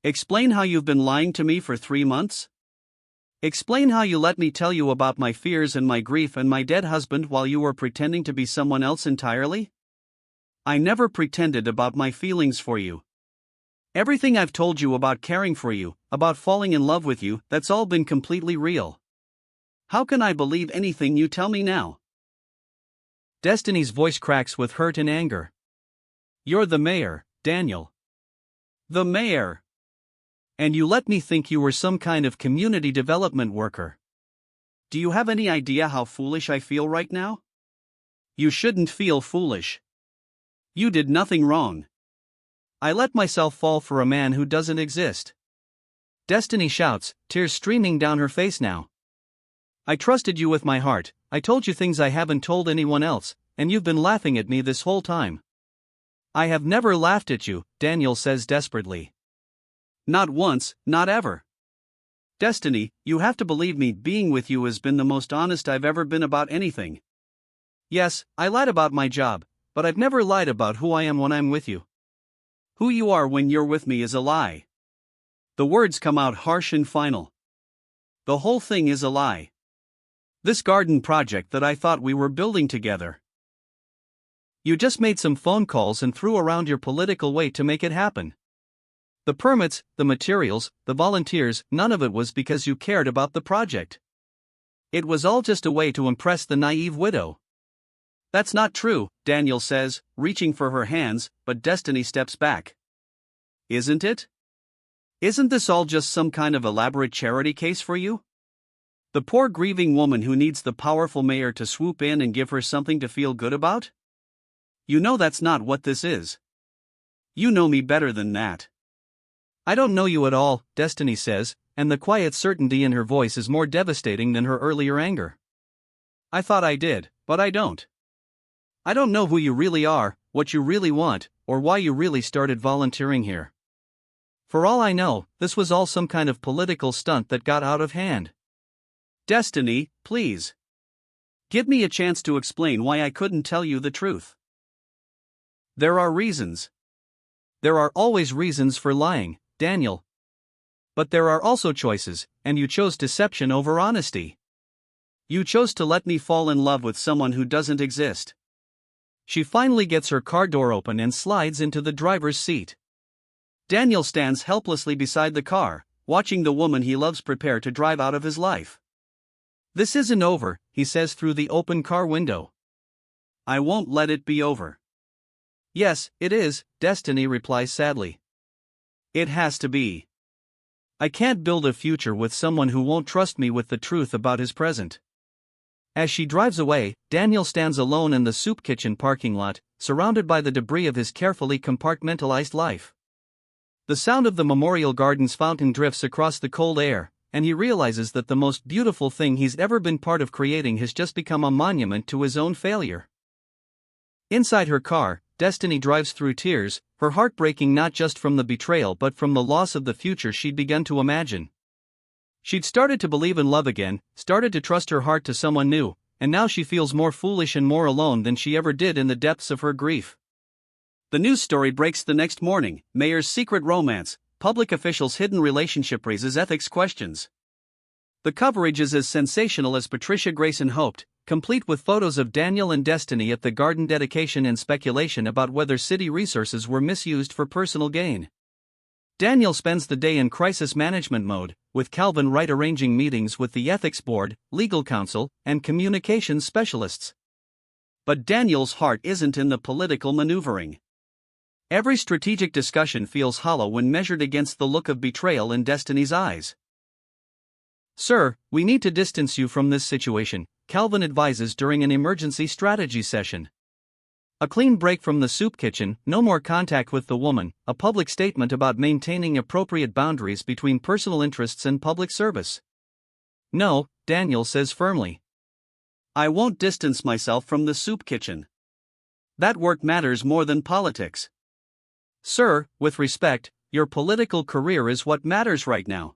Explain how you've been lying to me for 3 months? Explain how you let me tell you about my fears and my grief and my dead husband while you were pretending to be someone else entirely? I never pretended about my feelings for you. Everything I've told you about caring for you, about falling in love with you, that's all been completely real. How can I believe anything you tell me now? Destiny's voice cracks with hurt and anger. You're the mayor, Daniel. The mayor. And you let me think you were some kind of community development worker. Do you have any idea how foolish I feel right now? You shouldn't feel foolish. You did nothing wrong. I let myself fall for a man who doesn't exist. Destiny shouts, tears streaming down her face now. I trusted you with my heart, I told you things I haven't told anyone else, and you've been laughing at me this whole time. I have never laughed at you, Daniel says desperately. Not once, not ever. Destiny, you have to believe me, being with you has been the most honest I've ever been about anything. Yes, I lied about my job, but I've never lied about who I am when I'm with you. Who you are when you're with me is a lie. The words come out harsh and final. The whole thing is a lie. This garden project that I thought we were building together. You just made some phone calls and threw around your political weight to make it happen. The permits, the materials, the volunteers, none of it was because you cared about the project. It was all just a way to impress the naive widow. That's not true, Daniel says, reaching for her hands, but Destiny steps back. Isn't it? Isn't this all just some kind of elaborate charity case for you? The poor grieving woman who needs the powerful mayor to swoop in and give her something to feel good about? You know that's not what this is. You know me better than that. I don't know you at all, Destiny says, and the quiet certainty in her voice is more devastating than her earlier anger. I thought I did, but I don't. I don't know who you really are, what you really want, or why you really started volunteering here. For all I know, this was all some kind of political stunt that got out of hand. Destiny, please. Give me a chance to explain why I couldn't tell you the truth. There are reasons. There are always reasons for lying, Daniel. But there are also choices, and you chose deception over honesty. You chose to let me fall in love with someone who doesn't exist. She finally gets her car door open and slides into the driver's seat. Daniel stands helplessly beside the car, watching the woman he loves prepare to drive out of his life. This isn't over, he says through the open car window. I won't let it be over. Yes, it is, Destiny replies sadly. It has to be. I can't build a future with someone who won't trust me with the truth about his present. As she drives away, Daniel stands alone in the soup kitchen parking lot, surrounded by the debris of his carefully compartmentalized life. The sound of the Memorial Gardens fountain drifts across the cold air, and he realizes that the most beautiful thing he's ever been part of creating has just become a monument to his own failure. Inside her car, Destiny drives through tears, her heart breaking not just from the betrayal but from the loss of the future she'd begun to imagine. She'd started to believe in love again, started to trust her heart to someone new, and now she feels more foolish and more alone than she ever did in the depths of her grief. The news story breaks the next morning: mayor's secret romance, public official's hidden relationship raises ethics questions. The coverage is as sensational as Patricia Grayson hoped, complete with photos of Daniel and Destiny at the garden dedication and speculation about whether city resources were misused for personal gain. Daniel spends the day in crisis management mode, with Calvin Wright arranging meetings with the ethics board, legal counsel, and communications specialists. But Daniel's heart isn't in the political maneuvering. Every strategic discussion feels hollow when measured against the look of betrayal in Destiny's eyes. Sir, we need to distance you from this situation, Calvin advises during an emergency strategy session. A clean break from the soup kitchen, no more contact with the woman, a public statement about maintaining appropriate boundaries between personal interests and public service. No, Daniel says firmly. I won't distance myself from the soup kitchen. That work matters more than politics. Sir, with respect, your political career is what matters right now.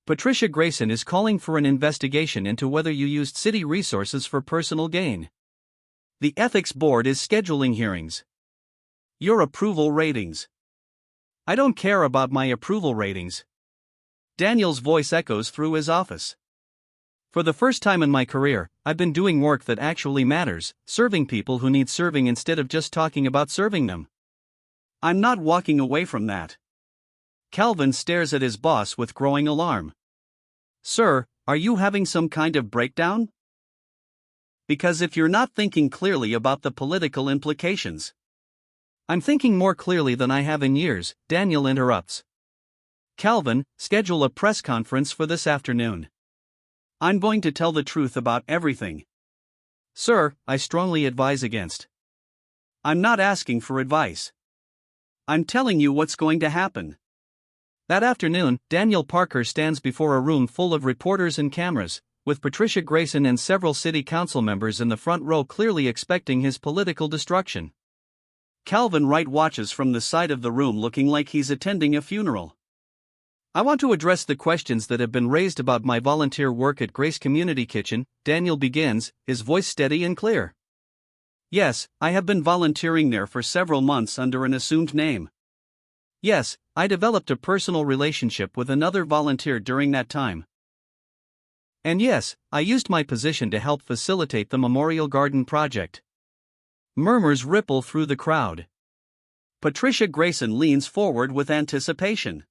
Patricia Grayson is calling for an investigation into whether you used city resources for personal gain. The ethics board is scheduling hearings. Your approval ratings. I don't care about my approval ratings. Daniel's voice echoes through his office. For the first time in my career, I've been doing work that actually matters, serving people who need serving instead of just talking about serving them. I'm not walking away from that. Calvin stares at his boss with growing alarm. Sir, are you having some kind of breakdown? Because if you're not thinking clearly about the political implications. I'm thinking more clearly than I have in years, Daniel interrupts. Calvin, schedule a press conference for this afternoon. I'm going to tell the truth about everything. Sir, I strongly advise against. I'm not asking for advice. I'm telling you what's going to happen. That afternoon, Daniel Parker stands before a room full of reporters and cameras, with Patricia Grayson and several city council members in the front row clearly expecting his political destruction. Calvin Wright watches from the side of the room looking like he's attending a funeral. I want to address the questions that have been raised about my volunteer work at Grace Community Kitchen, Daniel begins, his voice steady and clear. Yes, I have been volunteering there for several months under an assumed name. Yes, I developed a personal relationship with another volunteer during that time. And yes, I used my position to help facilitate the Memorial Garden project. Murmurs ripple through the crowd. Patricia Grayson leans forward with anticipation.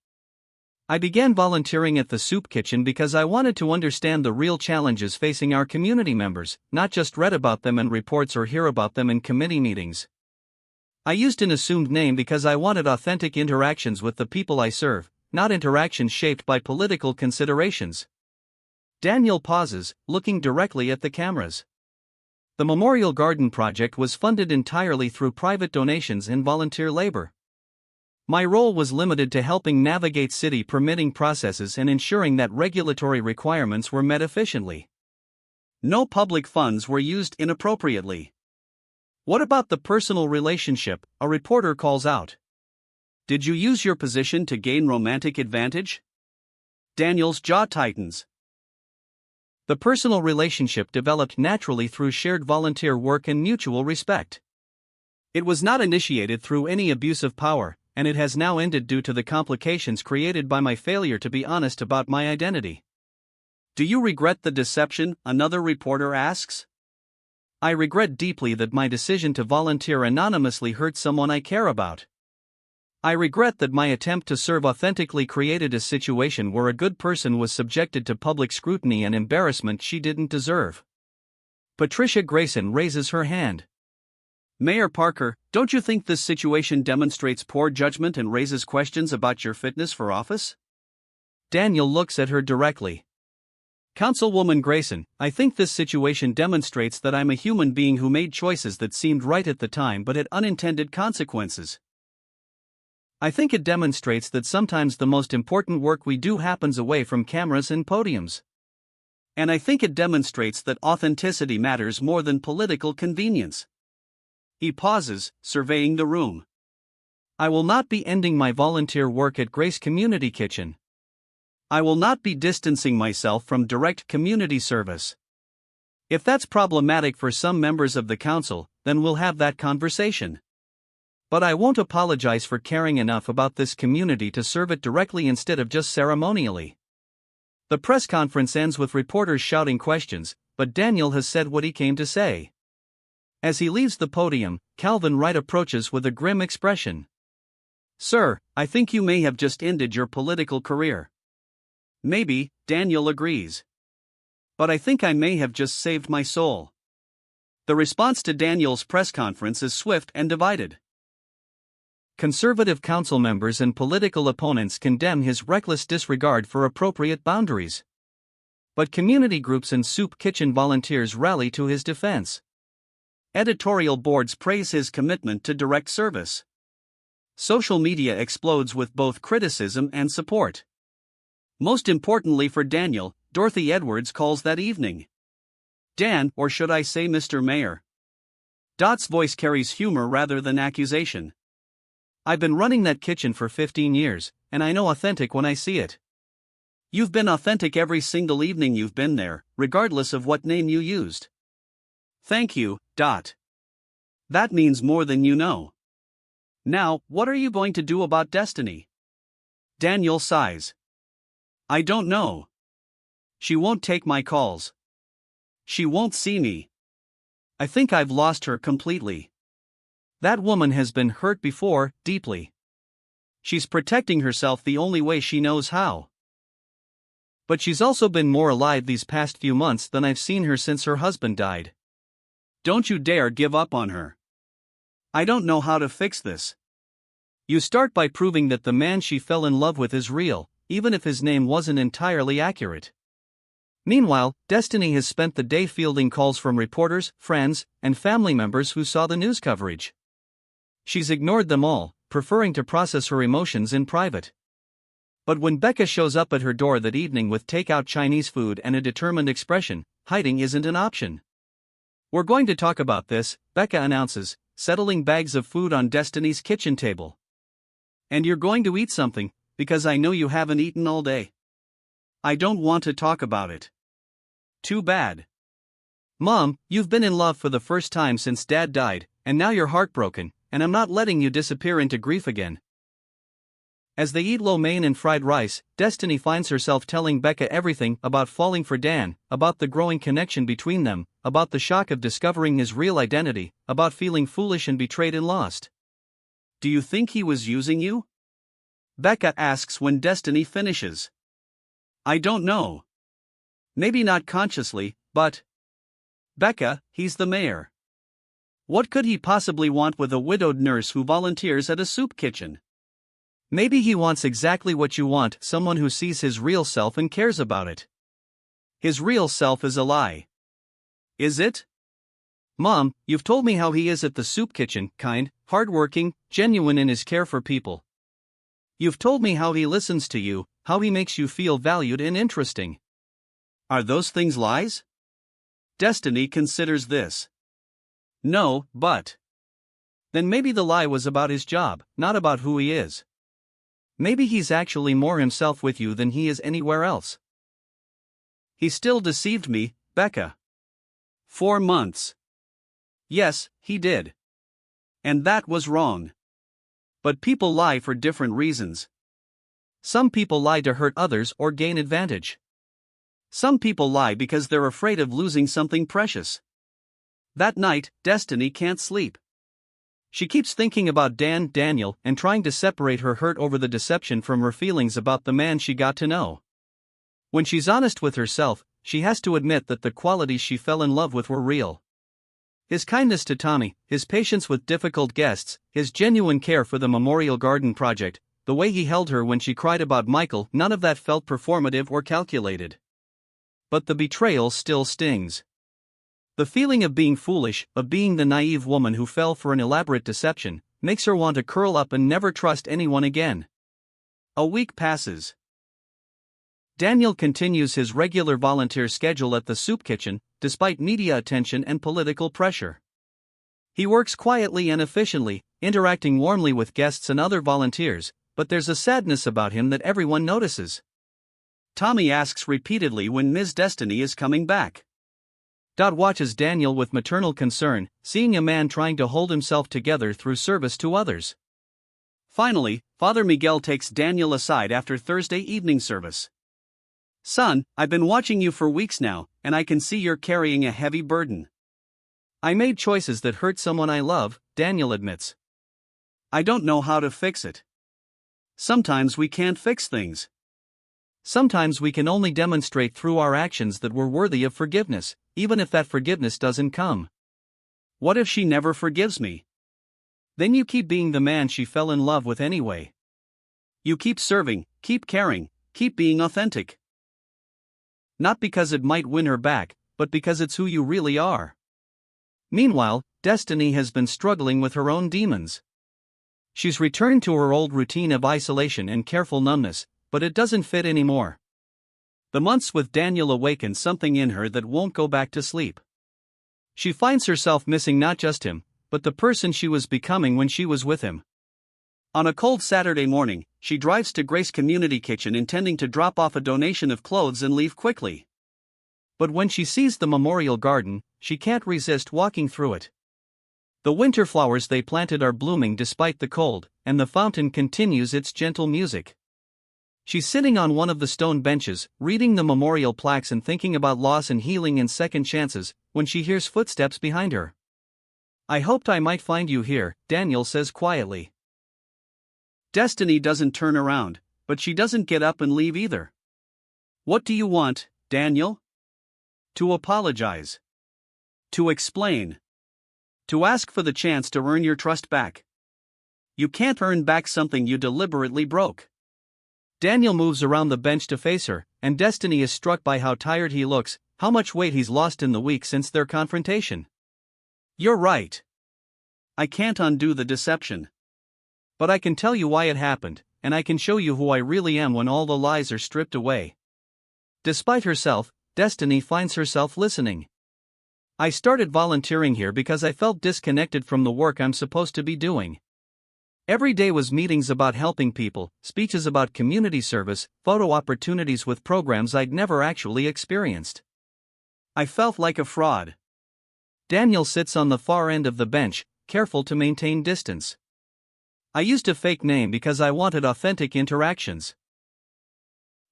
I began volunteering at the soup kitchen because I wanted to understand the real challenges facing our community members, not just read about them in reports or hear about them in committee meetings. I used an assumed name because I wanted authentic interactions with the people I serve, not interactions shaped by political considerations. Daniel pauses, looking directly at the cameras. The Memorial Garden project was funded entirely through private donations and volunteer labor. My role was limited to helping navigate city permitting processes and ensuring that regulatory requirements were met efficiently. No public funds were used inappropriately. What about the personal relationship? A reporter calls out. Did you use your position to gain romantic advantage? Daniel's jaw tightens. The personal relationship developed naturally through shared volunteer work and mutual respect. It was not initiated through any abuse of power, and it has now ended due to the complications created by my failure to be honest about my identity. Do you regret the deception? Another reporter asks. I regret deeply that my decision to volunteer anonymously hurt someone I care about. I regret that my attempt to serve authentically created a situation where a good person was subjected to public scrutiny and embarrassment she didn't deserve. Patricia Grayson raises her hand. Mayor Parker, don't you think this situation demonstrates poor judgment and raises questions about your fitness for office? Daniel looks at her directly. Councilwoman Grayson, I think this situation demonstrates that I'm a human being who made choices that seemed right at the time but had unintended consequences. I think it demonstrates that sometimes the most important work we do happens away from cameras and podiums. And I think it demonstrates that authenticity matters more than political convenience. He pauses, surveying the room. I will not be ending my volunteer work at Grace Community Kitchen. I will not be distancing myself from direct community service. If that's problematic for some members of the council, then we'll have that conversation. But I won't apologize for caring enough about this community to serve it directly instead of just ceremonially. The press conference ends with reporters shouting questions, but Daniel has said what he came to say. As he leaves the podium, Calvin Wright approaches with a grim expression. Sir, I think you may have just ended your political career. Maybe, Daniel agrees. But I think I may have just saved my soul. The response to Daniel's press conference is swift and divided. Conservative council members and political opponents condemn his reckless disregard for appropriate boundaries. But community groups and soup kitchen volunteers rally to his defense. Editorial boards praise his commitment to direct service. Social media explodes with both criticism and support. Most importantly for Daniel, Dorothy Edwards calls that evening. Dan, or should I say Mr. Mayor? Dot's voice carries humor rather than accusation. I've been running that kitchen for 15 years, and I know authentic when I see it. You've been authentic every single evening you've been there, regardless of what name you used. Thank you, Dot. That means more than you know. Now, what are you going to do about Destiny? Daniel sighs. I don't know. She won't take my calls. She won't see me. I think I've lost her completely. That woman has been hurt before, deeply. She's protecting herself the only way she knows how. But she's also been more alive these past few months than I've seen her since her husband died. Don't you dare give up on her. I don't know how to fix this. You start by proving that the man she fell in love with is real, even if his name wasn't entirely accurate. Meanwhile, Destiny has spent the day fielding calls from reporters, friends, and family members who saw the news coverage. She's ignored them all, preferring to process her emotions in private. But when Becca shows up at her door that evening with takeout Chinese food and a determined expression, hiding isn't an option. We're going to talk about this, Becca announces, settling bags of food on Destiny's kitchen table. And you're going to eat something, because I know you haven't eaten all day. I don't want to talk about it. Too bad. Mom, you've been in love for the first time since Dad died, and now you're heartbroken, and I'm not letting you disappear into grief again. As they eat lo mein and fried rice, Destiny finds herself telling Becca everything about falling for Dan, about the growing connection between them, about the shock of discovering his real identity, about feeling foolish and betrayed and lost. Do you think he was using you? Becca asks when Destiny finishes. I don't know. Maybe not consciously, but... Becca, he's the mayor. What could he possibly want with a widowed nurse who volunteers at a soup kitchen? Maybe he wants exactly what you want, someone who sees his real self and cares about it. His real self is a lie. Is it? Mom, you've told me how he is at the soup kitchen, kind, hardworking, genuine in his care for people. You've told me how he listens to you, how he makes you feel valued and interesting. Are those things lies? Destiny considers this. No, but... Then maybe the lie was about his job, not about who he is. Maybe he's actually more himself with you than he is anywhere else. He still deceived me, Becca. 4 months. Yes, he did. And that was wrong. But people lie for different reasons. Some people lie to hurt others or gain advantage. Some people lie because they're afraid of losing something precious. That night, Destiny can't sleep. She keeps thinking about Daniel, and trying to separate her hurt over the deception from her feelings about the man she got to know. When she's honest with herself, she has to admit that the qualities she fell in love with were real. His kindness to Tommy, his patience with difficult guests, his genuine care for the Memorial Garden project, the way he held her when she cried about Michael, none of that felt performative or calculated. But the betrayal still stings. The feeling of being foolish, of being the naive woman who fell for an elaborate deception, makes her want to curl up and never trust anyone again. A week passes. Daniel continues his regular volunteer schedule at the soup kitchen, despite media attention and political pressure. He works quietly and efficiently, interacting warmly with guests and other volunteers, but there's a sadness about him that everyone notices. Tommy asks repeatedly when Ms. Destiny is coming back. Dot watches Daniel with maternal concern, seeing a man trying to hold himself together through service to others. Finally, Father Miguel takes Daniel aside after Thursday evening service. "Son, I've been watching you for weeks now, and I can see you're carrying a heavy burden." "I made choices that hurt someone I love," Daniel admits. "I don't know how to fix it." Sometimes we can't fix things. Sometimes we can only demonstrate through our actions that we're worthy of forgiveness, even if that forgiveness doesn't come. What if she never forgives me? Then you keep being the man she fell in love with anyway. You keep serving, keep caring, keep being authentic. Not because it might win her back, but because it's who you really are. Meanwhile, Destiny has been struggling with her own demons. She's returned to her old routine of isolation and careful numbness, but it doesn't fit anymore. The months with Daniel awaken something in her that won't go back to sleep. She finds herself missing not just him, but the person she was becoming when she was with him. On a cold Saturday morning, she drives to Grace Community Kitchen intending to drop off a donation of clothes and leave quickly. But when she sees the Memorial Garden, she can't resist walking through it. The winter flowers they planted are blooming despite the cold, and the fountain continues its gentle music. She's sitting on one of the stone benches, reading the memorial plaques and thinking about loss and healing and second chances, when she hears footsteps behind her. "I hoped I might find you here," Daniel says quietly. Destiny doesn't turn around, but she doesn't get up and leave either. "What do you want, Daniel?" "To apologize. To explain. To ask for the chance to earn your trust back. You can't earn back something you deliberately broke." Daniel moves around the bench to face her, and Destiny is struck by how tired he looks, how much weight he's lost in the week since their confrontation. "You're right. I can't undo the deception. But I can tell you why it happened, and I can show you who I really am when all the lies are stripped away." Despite herself, Destiny finds herself listening. "I started volunteering here because I felt disconnected from the work I'm supposed to be doing. Every day was meetings about helping people, speeches about community service, photo opportunities with programs I'd never actually experienced. I felt like a fraud." Daniel sits on the far end of the bench, careful to maintain distance. "I used a fake name because I wanted authentic interactions.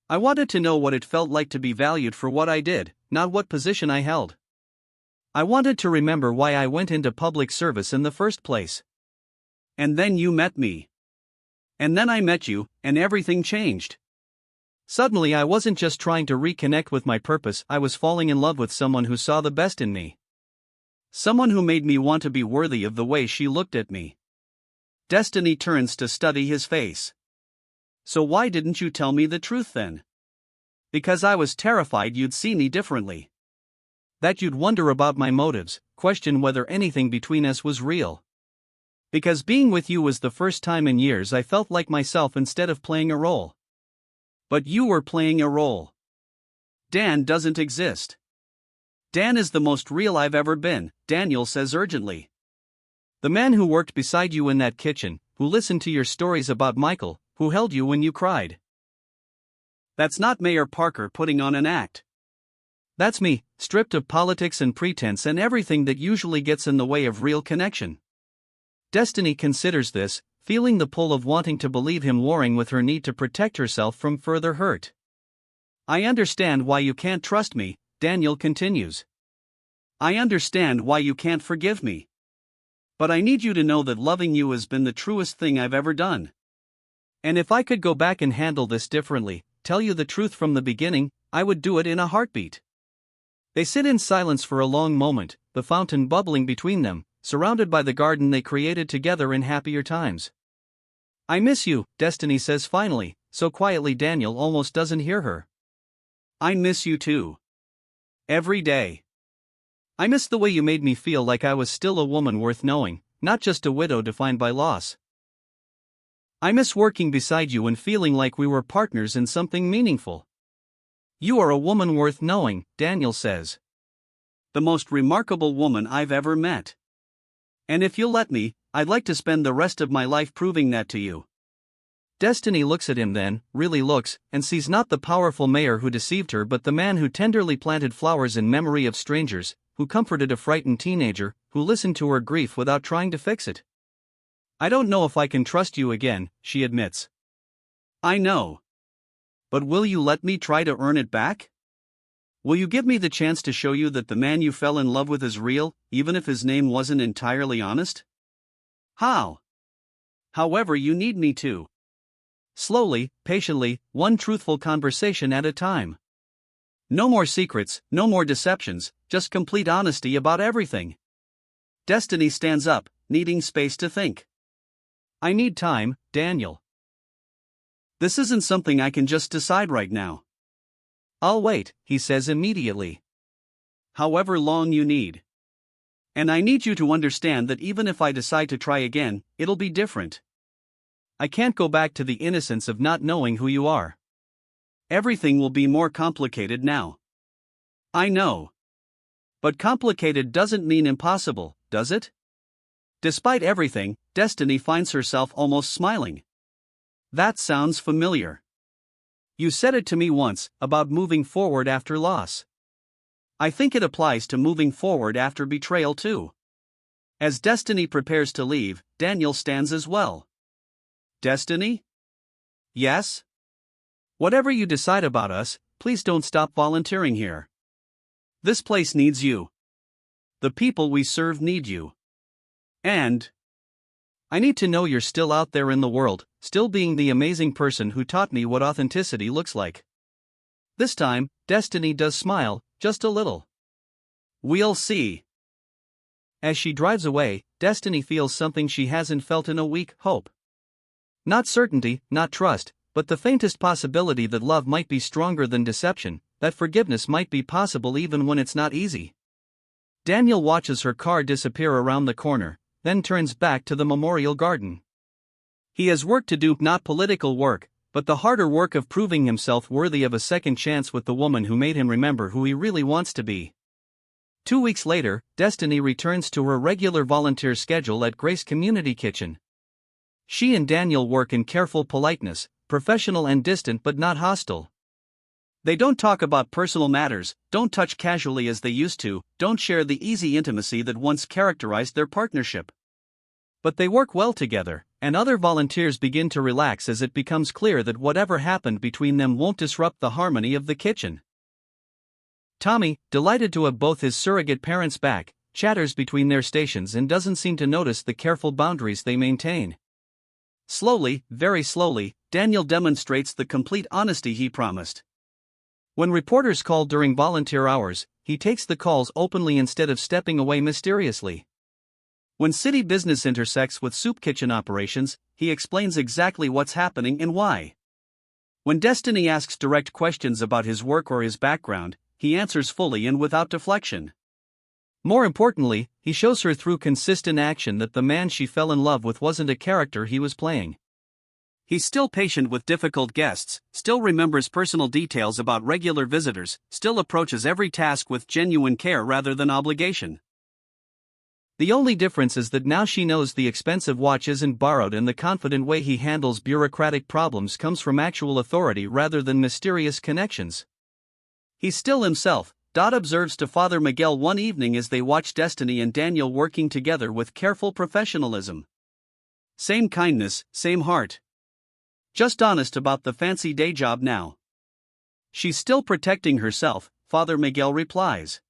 I wanted to know what it felt like to be valued for what I did, not what position I held. I wanted to remember why I went into public service in the first place. And then you met me. And then I met you, and everything changed. Suddenly I wasn't just trying to reconnect with my purpose, I was falling in love with someone who saw the best in me. Someone who made me want to be worthy of the way she looked at me." Destiny turns to study his face. "So why didn't you tell me the truth then?" "Because I was terrified you'd see me differently. That you'd wonder about my motives, question whether anything between us was real. Because being with you was the first time in years I felt like myself instead of playing a role." "But you were playing a role. Dan doesn't exist. Dan is the most real I've ever been," Daniel says urgently. "The man who worked beside you in that kitchen, who listened to your stories about Michael, who held you when you cried. That's not Mayor Parker putting on an act. That's me, stripped of politics and pretense and everything that usually gets in the way of real connection." Destiny considers this, feeling the pull of wanting to believe him, warring with her need to protect herself from further hurt. I understand why you can't trust me, Daniel continues. I understand why you can't forgive me. But I need you to know that loving you has been the truest thing I've ever done. And if I could go back and handle this differently, tell you the truth from the beginning, I would do it in a heartbeat. They sit in silence for a long moment, the fountain bubbling between them, surrounded by the garden they created together in happier times. I miss you, Destiny says finally, so quietly Daniel almost doesn't hear her. I miss you too. Every day. I miss the way you made me feel like I was still a woman worth knowing, not just a widow defined by loss. I miss working beside you and feeling like we were partners in something meaningful. You are a woman worth knowing, Daniel says. The most remarkable woman I've ever met. And if you'll let me, I'd like to spend the rest of my life proving that to you. Destiny looks at him then, really looks, and sees not the powerful mayor who deceived her but the man who tenderly planted flowers in memory of strangers, who comforted a frightened teenager, who listened to her grief without trying to fix it. I don't know if I can trust you again, she admits. I know. But will you let me try to earn it back? Will you give me the chance to show you that the man you fell in love with is real, even if his name wasn't entirely honest? How? However you need me to. Slowly, patiently, one truthful conversation at a time. No more secrets, no more deceptions, just complete honesty about everything. Destiny stands up, needing space to think. I need time, Daniel. This isn't something I can just decide right now. I'll wait, he says immediately. However long you need. And I need you to understand that even if I decide to try again, it'll be different. I can't go back to the innocence of not knowing who you are. Everything will be more complicated now. I know. But complicated doesn't mean impossible, does it? Despite everything, Destiny finds herself almost smiling. That sounds familiar. You said it to me once, about moving forward after loss. I think it applies to moving forward after betrayal too. As Destiny prepares to leave, Daniel stands as well. Destiny? Yes? Whatever you decide about us, please don't stop volunteering here. This place needs you. The people we serve need you. And I need to know you're still out there in the world, still being the amazing person who taught me what authenticity looks like. This time, Destiny does smile, just a little. We'll see. As she drives away, Destiny feels something she hasn't felt in a week: hope. Not certainty, not trust, but the faintest possibility that love might be stronger than deception, that forgiveness might be possible even when it's not easy. Daniel watches her car disappear around the corner, then turns back to the memorial garden. He has work to do, not political work, but the harder work of proving himself worthy of a second chance with the woman who made him remember who he really wants to be. 2 weeks later, Destiny returns to her regular volunteer schedule at Grace Community Kitchen. She and Daniel work in careful politeness, professional and distant but not hostile. They don't talk about personal matters, don't touch casually as they used to, don't share the easy intimacy that once characterized their partnership. But they work well together, and other volunteers begin to relax as it becomes clear that whatever happened between them won't disrupt the harmony of the kitchen. Tommy, delighted to have both his surrogate parents back, chatters between their stations and doesn't seem to notice the careful boundaries they maintain. Slowly, very slowly, Daniel demonstrates the complete honesty he promised. When reporters call during volunteer hours, he takes the calls openly instead of stepping away mysteriously. When city business intersects with soup kitchen operations, he explains exactly what's happening and why. When Destiny asks direct questions about his work or his background, he answers fully and without deflection. More importantly, he shows her through consistent action that the man she fell in love with wasn't a character he was playing. He's still patient with difficult guests, still remembers personal details about regular visitors, still approaches every task with genuine care rather than obligation. The only difference is that now she knows the expensive watch isn't borrowed and the confident way he handles bureaucratic problems comes from actual authority rather than mysterious connections. He's still himself, Dot observes to Father Miguel one evening as they watch Destiny and Daniel working together with careful professionalism. Same kindness, same heart. Just honest about the fancy day job now. She's still protecting herself, Father Miguel replies.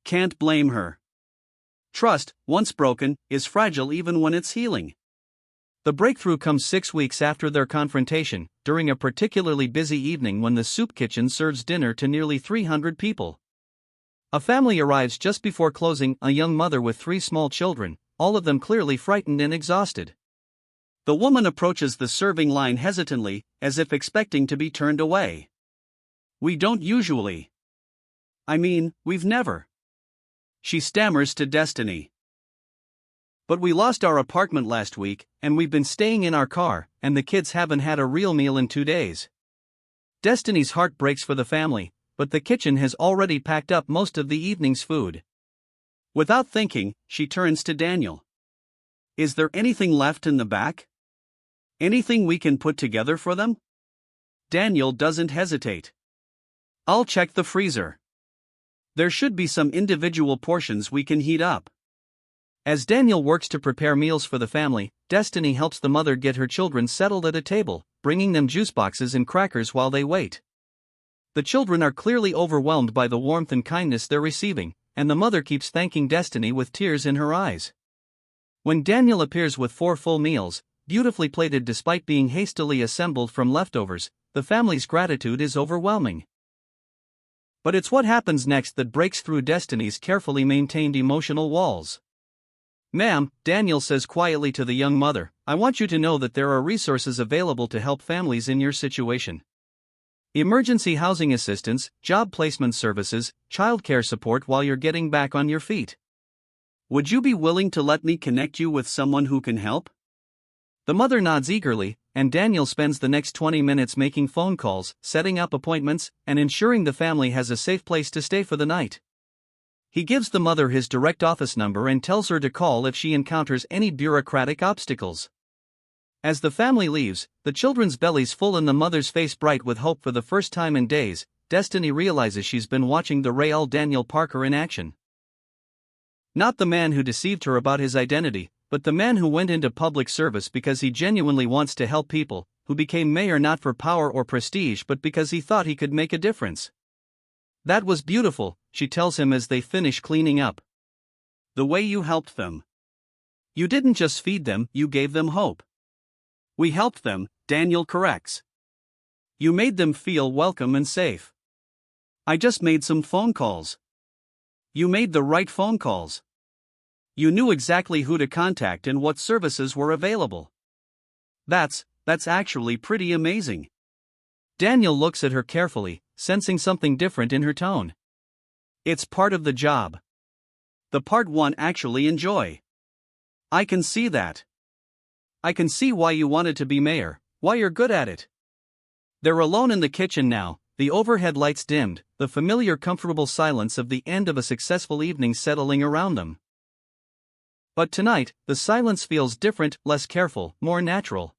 Can't blame her. Trust, once broken, is fragile even when it's healing. The breakthrough comes 6 weeks after their confrontation, during a particularly busy evening when the soup kitchen serves dinner to nearly 300 people. A family arrives just before closing, a young mother with 3 small children, all of them clearly frightened and exhausted. The woman approaches the serving line hesitantly, as if expecting to be turned away. We don't usually. We've never. She stammers to Destiny. But we lost our apartment last week, and we've been staying in our car, and the kids haven't had a real meal in 2 days. Destiny's heart breaks for the family, but the kitchen has already packed up most of the evening's food. Without thinking, she turns to Daniel. Is there anything left in the back? Anything we can put together for them? Daniel doesn't hesitate. I'll check the freezer. There should be some individual portions we can heat up. As Daniel works to prepare meals for the family, Destiny helps the mother get her children settled at a table, bringing them juice boxes and crackers while they wait. The children are clearly overwhelmed by the warmth and kindness they're receiving, and the mother keeps thanking Destiny with tears in her eyes. When Daniel appears with 4 full meals, beautifully plated despite being hastily assembled from leftovers, the family's gratitude is overwhelming. But it's what happens next that breaks through Destiny's carefully maintained emotional walls. Ma'am, Daniel says quietly to the young mother, I want you to know that there are resources available to help families in your situation. Emergency housing assistance, job placement services, childcare support while you're getting back on your feet. Would you be willing to let me connect you with someone who can help? The mother nods eagerly, and Daniel spends the next 20 minutes making phone calls, setting up appointments, and ensuring the family has a safe place to stay for the night. He gives the mother his direct office number and tells her to call if she encounters any bureaucratic obstacles. As the family leaves, the children's bellies full and the mother's face bright with hope for the first time in days, Destiny realizes she's been watching the real Daniel Parker in action. Not the man who deceived her about his identity, but the man who went into public service because he genuinely wants to help people, who became mayor not for power or prestige but because he thought he could make a difference. That was beautiful, she tells him as they finish cleaning up. The way you helped them. You didn't just feed them, you gave them hope. We helped them, Daniel corrects. You made them feel welcome and safe. I just made some phone calls. You made the right phone calls. You knew exactly who to contact and what services were available. That's actually pretty amazing. Daniel looks at her carefully, sensing something different in her tone. It's part of the job. The part one actually enjoy. I can see that. I can see why you wanted to be mayor, why you're good at it. They're alone in the kitchen now, the overhead lights dimmed, the familiar comfortable silence of the end of a successful evening settling around them. But tonight, the silence feels different, less careful, more natural.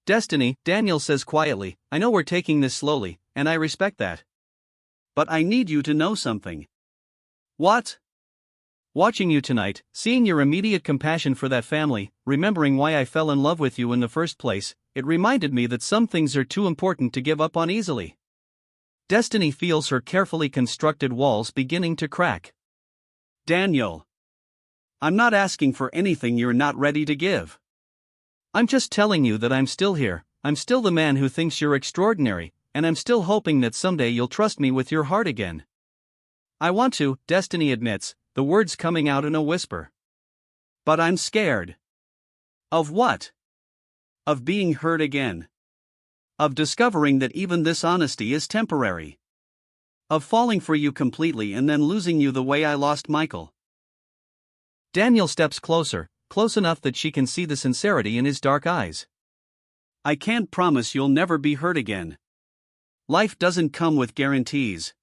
Destiny, Daniel says quietly, I know we're taking this slowly, and I respect that. But I need you to know something. What? Watching you tonight, seeing your immediate compassion for that family, remembering why I fell in love with you in the first place, it reminded me that some things are too important to give up on easily. Destiny feels her carefully constructed walls beginning to crack. Daniel. I'm not asking for anything you're not ready to give. I'm just telling you that I'm still here, I'm still the man who thinks you're extraordinary, and I'm still hoping that someday you'll trust me with your heart again. I want to, Destiny admits, the words coming out in a whisper. But I'm scared. Of what? Of being hurt again. Of discovering that even this honesty is temporary. Of falling for you completely and then losing you the way I lost Michael. Daniel steps closer, close enough that she can see the sincerity in his dark eyes. I can't promise you'll never be hurt again. Life doesn't come with guarantees.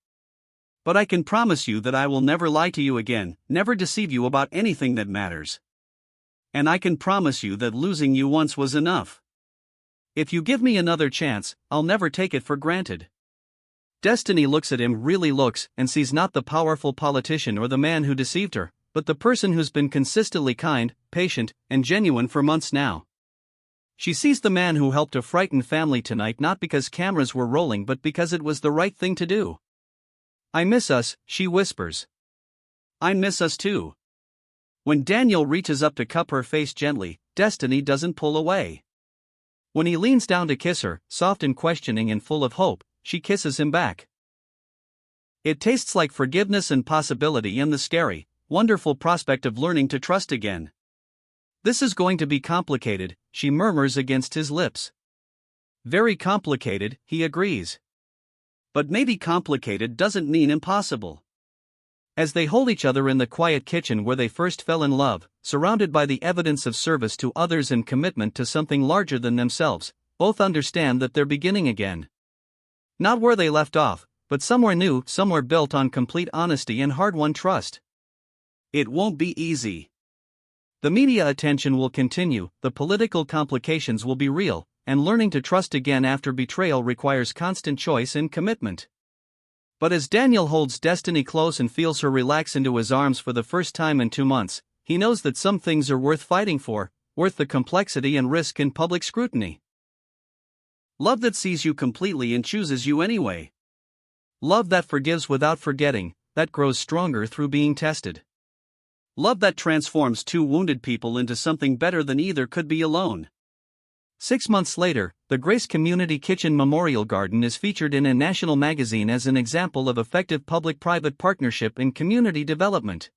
But I can promise you that I will never lie to you again, never deceive you about anything that matters. And I can promise you that losing you once was enough. If you give me another chance, I'll never take it for granted. Destiny looks at him, really looks, and sees not the powerful politician or the man who deceived her, but the person who's been consistently kind, patient, and genuine for months now. She sees the man who helped a frightened family tonight not because cameras were rolling but because it was the right thing to do. I miss us, she whispers. I miss us too. When Daniel reaches up to cup her face gently, Destiny doesn't pull away. When he leans down to kiss her, soft and questioning and full of hope, she kisses him back. It tastes like forgiveness and possibility and the scary, wonderful prospect of learning to trust again. This is going to be complicated, she murmurs against his lips. Very complicated, he agrees. But maybe complicated doesn't mean impossible. As they hold each other in the quiet kitchen where they first fell in love, surrounded by the evidence of service to others and commitment to something larger than themselves, both understand that they're beginning again. Not where they left off, but somewhere new, somewhere built on complete honesty and hard-won trust. It won't be easy. The media attention will continue, the political complications will be real, and learning to trust again after betrayal requires constant choice and commitment. But as Daniel holds Destiny close and feels her relax into his arms for the first time in 2 months, he knows that some things are worth fighting for, worth the complexity and risk in public scrutiny. Love that sees you completely and chooses you anyway. Love that forgives without forgetting, that grows stronger through being tested. Love that transforms two wounded people into something better than either could be alone. 6 months later, the Grace Community Kitchen Memorial Garden is featured in a national magazine as an example of effective public-private partnership in community development.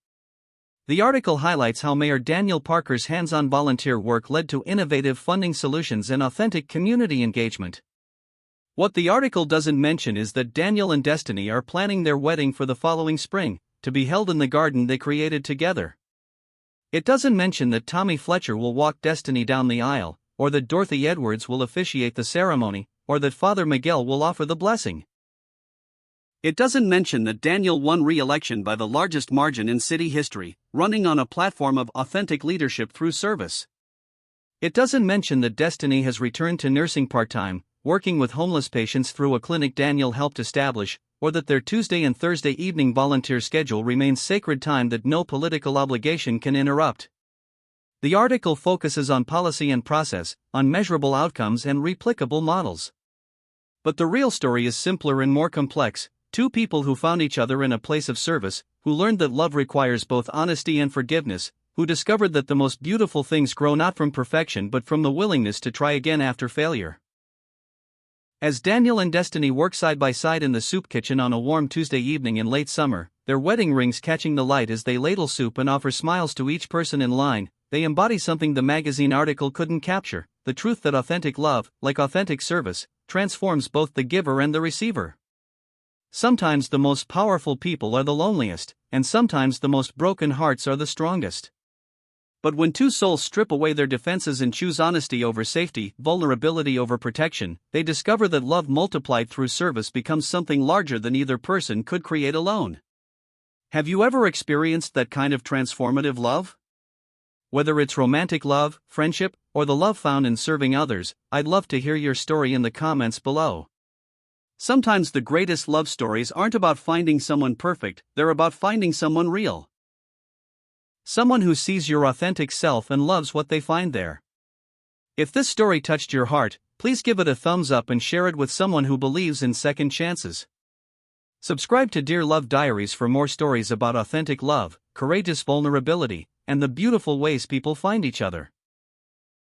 The article highlights how Mayor Daniel Parker's hands-on volunteer work led to innovative funding solutions and authentic community engagement. What the article doesn't mention is that Daniel and Destiny are planning their wedding for the following spring, to be held in the garden they created together. It doesn't mention that Tommy Fletcher will walk Destiny down the aisle, or that Dorothy Edwards will officiate the ceremony, or that Father Miguel will offer the blessing. It doesn't mention that Daniel won re-election by the largest margin in city history, running on a platform of authentic leadership through service. It doesn't mention that Destiny has returned to nursing part-time, working with homeless patients through a clinic Daniel helped establish, or that their Tuesday and Thursday evening volunteer schedule remains sacred time that no political obligation can interrupt. The article focuses on policy and process, on measurable outcomes and replicable models. But the real story is simpler and more complex: two people who found each other in a place of service, who learned that love requires both honesty and forgiveness, who discovered that the most beautiful things grow not from perfection but from the willingness to try again after failure. As Daniel and Destiny work side by side in the soup kitchen on a warm Tuesday evening in late summer, their wedding rings catching the light as they ladle soup and offer smiles to each person in line, they embody something the magazine article couldn't capture: the truth that authentic love, like authentic service, transforms both the giver and the receiver. Sometimes the most powerful people are the loneliest, and sometimes the most broken hearts are the strongest. But when two souls strip away their defenses and choose honesty over safety, vulnerability over protection, they discover that love multiplied through service becomes something larger than either person could create alone. Have you ever experienced that kind of transformative love? Whether it's romantic love, friendship, or the love found in serving others, I'd love to hear your story in the comments below. Sometimes the greatest love stories aren't about finding someone perfect, they're about finding someone real. Someone who sees your authentic self and loves what they find there. If this story touched your heart, please give it a thumbs up and share it with someone who believes in second chances. Subscribe to Dear Love Diaries for more stories about authentic love, courageous vulnerability, and the beautiful ways people find each other.